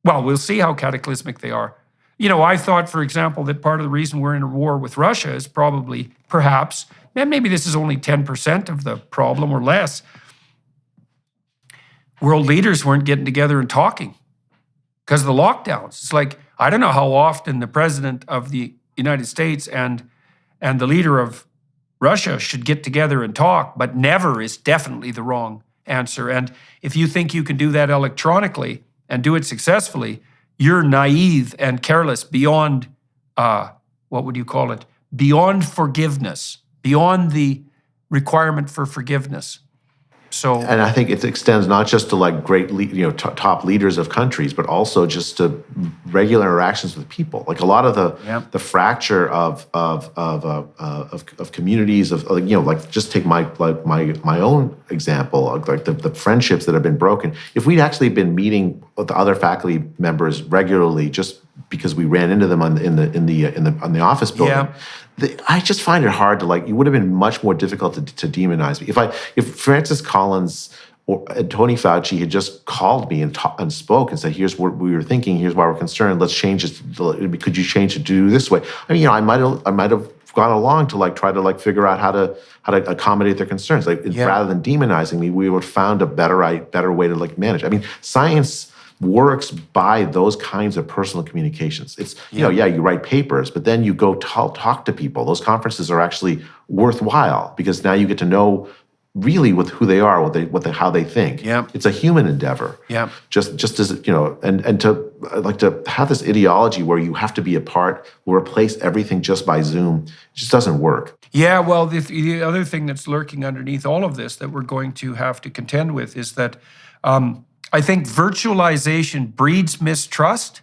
well, we'll see how cataclysmic they are. You know, I thought, for example, that part of the reason we're in a war with Russia is probably, perhaps, and maybe this is only 10% of the problem or less, world leaders weren't getting together and talking because of the lockdowns. It's like, I don't know how often the president of the United States and the leader of Russia should get together and talk, but never is definitely the wrong answer. And if you think you can do that electronically and do it successfully, you're naive and careless beyond, what would you call it? Beyond forgiveness, beyond the requirement for forgiveness. So, and I think it extends not just to like great, top leaders of countries, but also just to regular interactions with people. Like a lot of the fracture of communities like just take my own example, like the friendships that have been broken. If we'd actually been meeting with the other faculty members regularly, just because we ran into them on the office building. I just find it hard to it would have been much more difficult to demonize me. If Francis Collins or Tony Fauci had just called me and spoke and said, here's what we were thinking, here's why we're concerned, let's change it, could you change it to do this way? I mean, I might have gone along to try to figure out how to accommodate their concerns. Rather than demonizing me, we would have found a better way to manage. I mean, science works by those kinds of personal communications. It's, you write papers, but then you go talk to people. Those conferences are actually worthwhile because now you get to know really with who they are, how they think. Yeah. It's a human endeavor. Yeah. Just as, and to have this ideology where you have to be a part, will replace everything just by Zoom, it just doesn't work. Yeah, well, the other thing that's lurking underneath all of this that we're going to have to contend with is that I think virtualization breeds mistrust.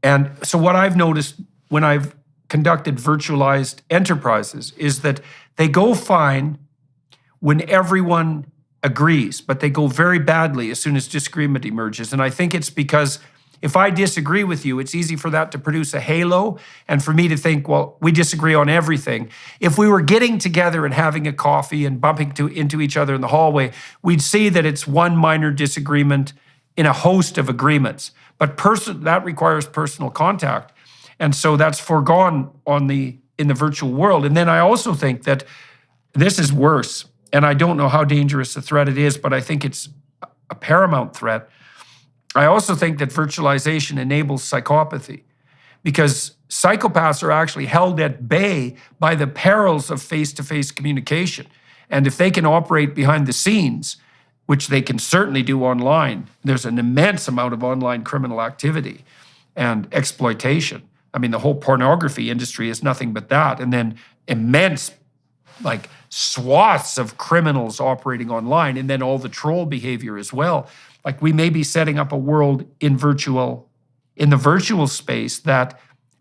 And so what I've noticed when I've conducted virtualized enterprises is that they go fine when everyone agrees, but they go very badly as soon as disagreement emerges. And I think it's because if I disagree with you, it's easy for that to produce a halo and for me to think, well, we disagree on everything. If we were getting together and having a coffee and bumping into each other in the hallway, we'd see that it's one minor disagreement in a host of agreements. But that requires personal contact. And so that's foregone in the virtual world. And then I also think that this is worse. And I don't know how dangerous a threat it is, but I think it's a paramount threat. I also think that virtualization enables psychopathy because psychopaths are actually held at bay by the perils of face-to-face communication. And if they can operate behind the scenes, which they can certainly do online, there's an immense amount of online criminal activity and exploitation. I mean, the whole pornography industry is nothing but that. And then immense, swaths of criminals operating online, and then all the troll behavior as well. We may be setting up a world in the virtual space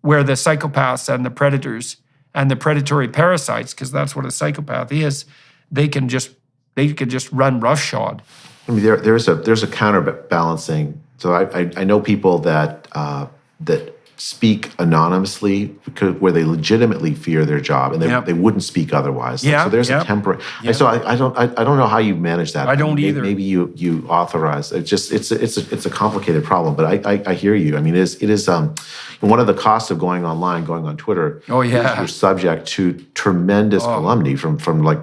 where the psychopaths and the predators and the predatory parasites, because that's what a psychopath is, they could just run roughshod. I mean, there's a counterbalancing. So I know people that speak anonymously where they legitimately fear their job and they wouldn't speak otherwise. So there's a temporary. So I don't know how you manage that. I don't either. Maybe you authorize. It's a complicated problem. But I hear you. I mean, it is one of the costs of going online, going on Twitter. Oh yeah, is you're subject to tremendous calumny from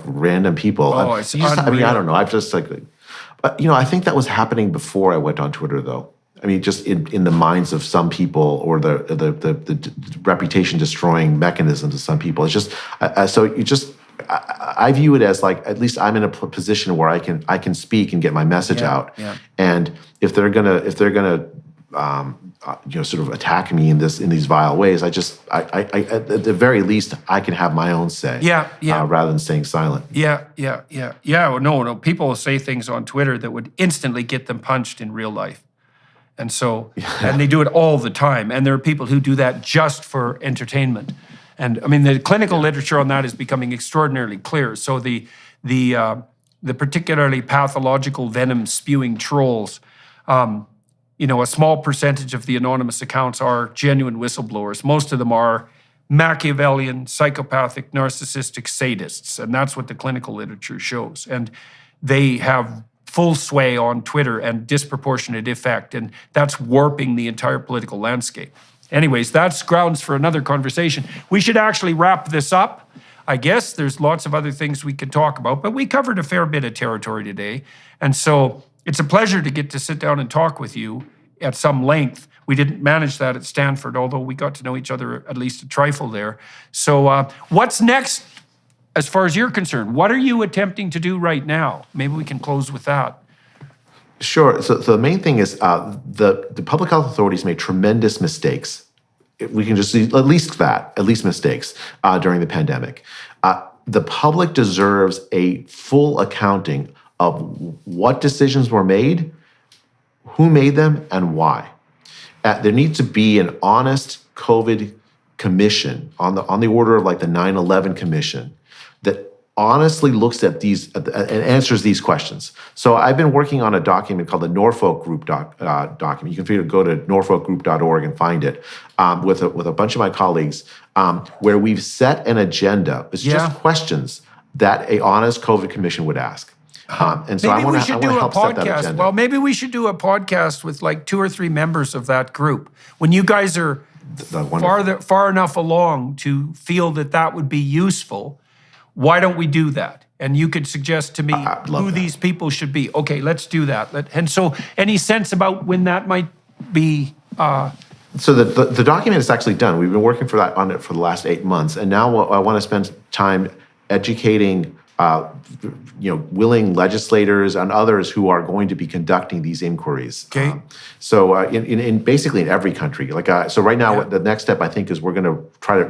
random people. Oh, it's unreal. I mean, I don't know. I've just I think that was happening before I went on Twitter though. I mean, just in the minds of some people, or the reputation-destroying mechanisms of some people. It's just I view it as at least I'm in a position where I can speak and get my message out. Yeah. And if they're gonna sort of attack me in these vile ways, at the very least I can have my own say. Rather than staying silent. Yeah. Well, no. People will say things on Twitter that would instantly get them punched in real life. And so, and they do it all the time. And there are people who do that just for entertainment. And I mean, the clinical literature on that is becoming extraordinarily clear. So the particularly pathological venom spewing trolls, a small percentage of the anonymous accounts are genuine whistleblowers. Most of them are Machiavellian, psychopathic, narcissistic sadists. And that's what the clinical literature shows. And they have full sway on Twitter and disproportionate effect. And that's warping the entire political landscape. Anyways, that's grounds for another conversation. We should actually wrap this up. I guess there's lots of other things we could talk about, but we covered a fair bit of territory today. And so it's a pleasure to get to sit down and talk with you at some length. We didn't manage that at Stanford, although we got to know each other at least a trifle there. So what's next as far as you're concerned? What are you attempting to do right now? Maybe we can close with that. Sure. So the main thing is the public health authorities made tremendous mistakes. We can just see at least mistakes during the pandemic. The public deserves a full accounting of what decisions were made, who made them, and why. There needs to be an honest COVID commission on the order of like the 9/11 commission that honestly looks at these and answers these questions. So I've been working on a document called the Norfolk Group document. You can go to norfolkgroup.org and find it with a bunch of my colleagues, where we've set an agenda. It's just questions that a honest COVID commission would ask. And so I want to help set that agenda. Well, maybe we should do a podcast with like 2 or 3 members of that group. When you guys are far enough along to feel that would be useful, why don't we do that? And you could suggest to me who these people should be. Okay, let's do that. And so any sense about when that might be? So the document is actually done. We've been working on it for the last 8 months. And now I want to spend time educating willing legislators and others who are going to be conducting these inquiries. Okay. So in basically in every country, so right now the next step I think is we're going to try to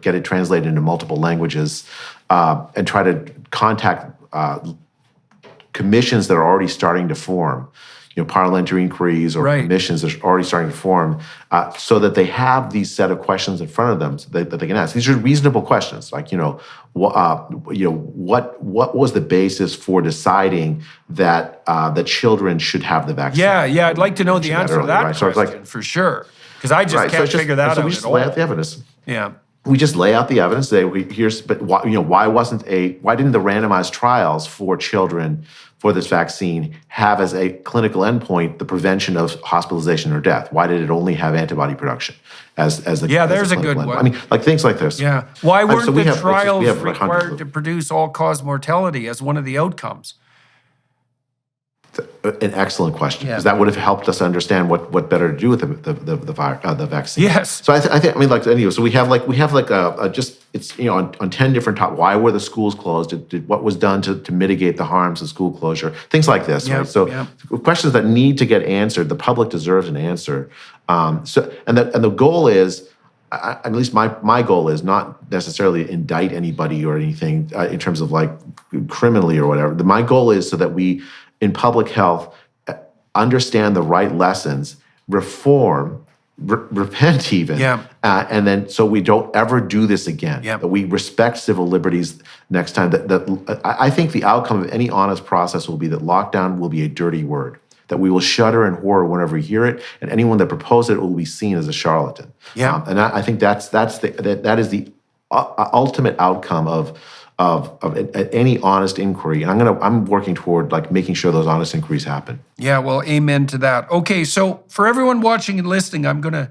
get it translated into multiple languages, and try to contact commissions that are already starting to form. Parliamentary inquiries or commissions that are already starting to form, so that they have these set of questions in front of them that they can ask. These are reasonable questions, like what was the basis for deciding that that children should have the vaccine? Yeah, I'd like to know the answer to that question for sure, because I just can't figure that out. So we just lay out the evidence. Yeah. We just lay out the evidence. Why didn't the randomized trials for children for this vaccine have as a clinical endpoint the prevention of hospitalization or death? Why did it only have antibody production as the there's a good one. I mean, like things like this. Yeah. Why weren't the trials required to produce all-cause mortality as one of the outcomes? An excellent question, because that would have helped us understand what better to do with the vaccine. Yes. So so we have on 10 different topics. Why were the schools closed? What was done to mitigate the harms of school closure? Things like this. Right? So questions that need to get answered. The public deserves an answer. And the goal is, at least my goal is not necessarily to indict anybody or anything in terms of like criminally or whatever. My goal is so that we, in public health, understand the right lessons, reform, repent even, and then so we don't ever do this again. That we respect civil liberties next time. I think the outcome of any honest process will be that lockdown will be a dirty word, that we will shudder in horror whenever we hear it, and anyone that proposed it will be seen as a charlatan. And I think that is the ultimate outcome of any honest inquiry. And I'm working toward making sure those honest inquiries happen. Yeah, well, amen to that. Okay, so for everyone watching and listening, I'm gonna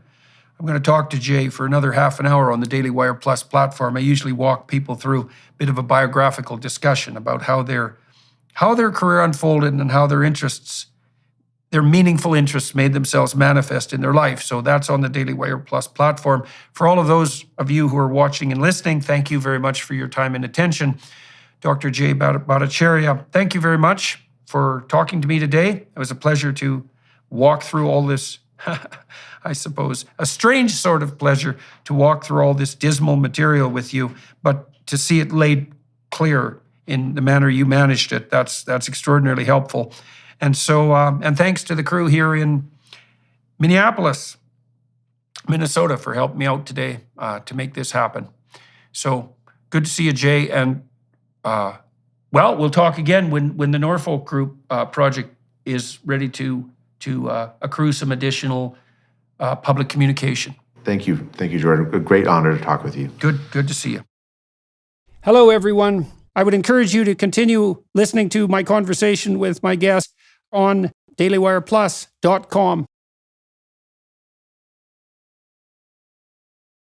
talk to Jay for another half an hour on the Daily Wire Plus platform. I usually walk people through a bit of a biographical discussion about how their career unfolded and how their meaningful interests made themselves manifest in their life. So that's on the Daily Wire Plus platform. For all of those of you who are watching and listening, thank you very much for your time and attention. Dr. Jay Bhattacharya, thank you very much for talking to me today. It was a pleasure to walk through all this, I suppose, a strange sort of pleasure to walk through all this dismal material with you, but to see it laid clear in the manner you managed it, that's extraordinarily helpful. And so, and thanks to the crew here in Minneapolis, Minnesota, for helping me out today to make this happen. So good to see you, Jay. And we'll talk again when the Norfolk Group project is ready to accrue some additional public communication. Thank you, Jordan. A great honor to talk with you. Good to see you. Hello, everyone. I would encourage you to continue listening to my conversation with my guest on dailywireplus.com.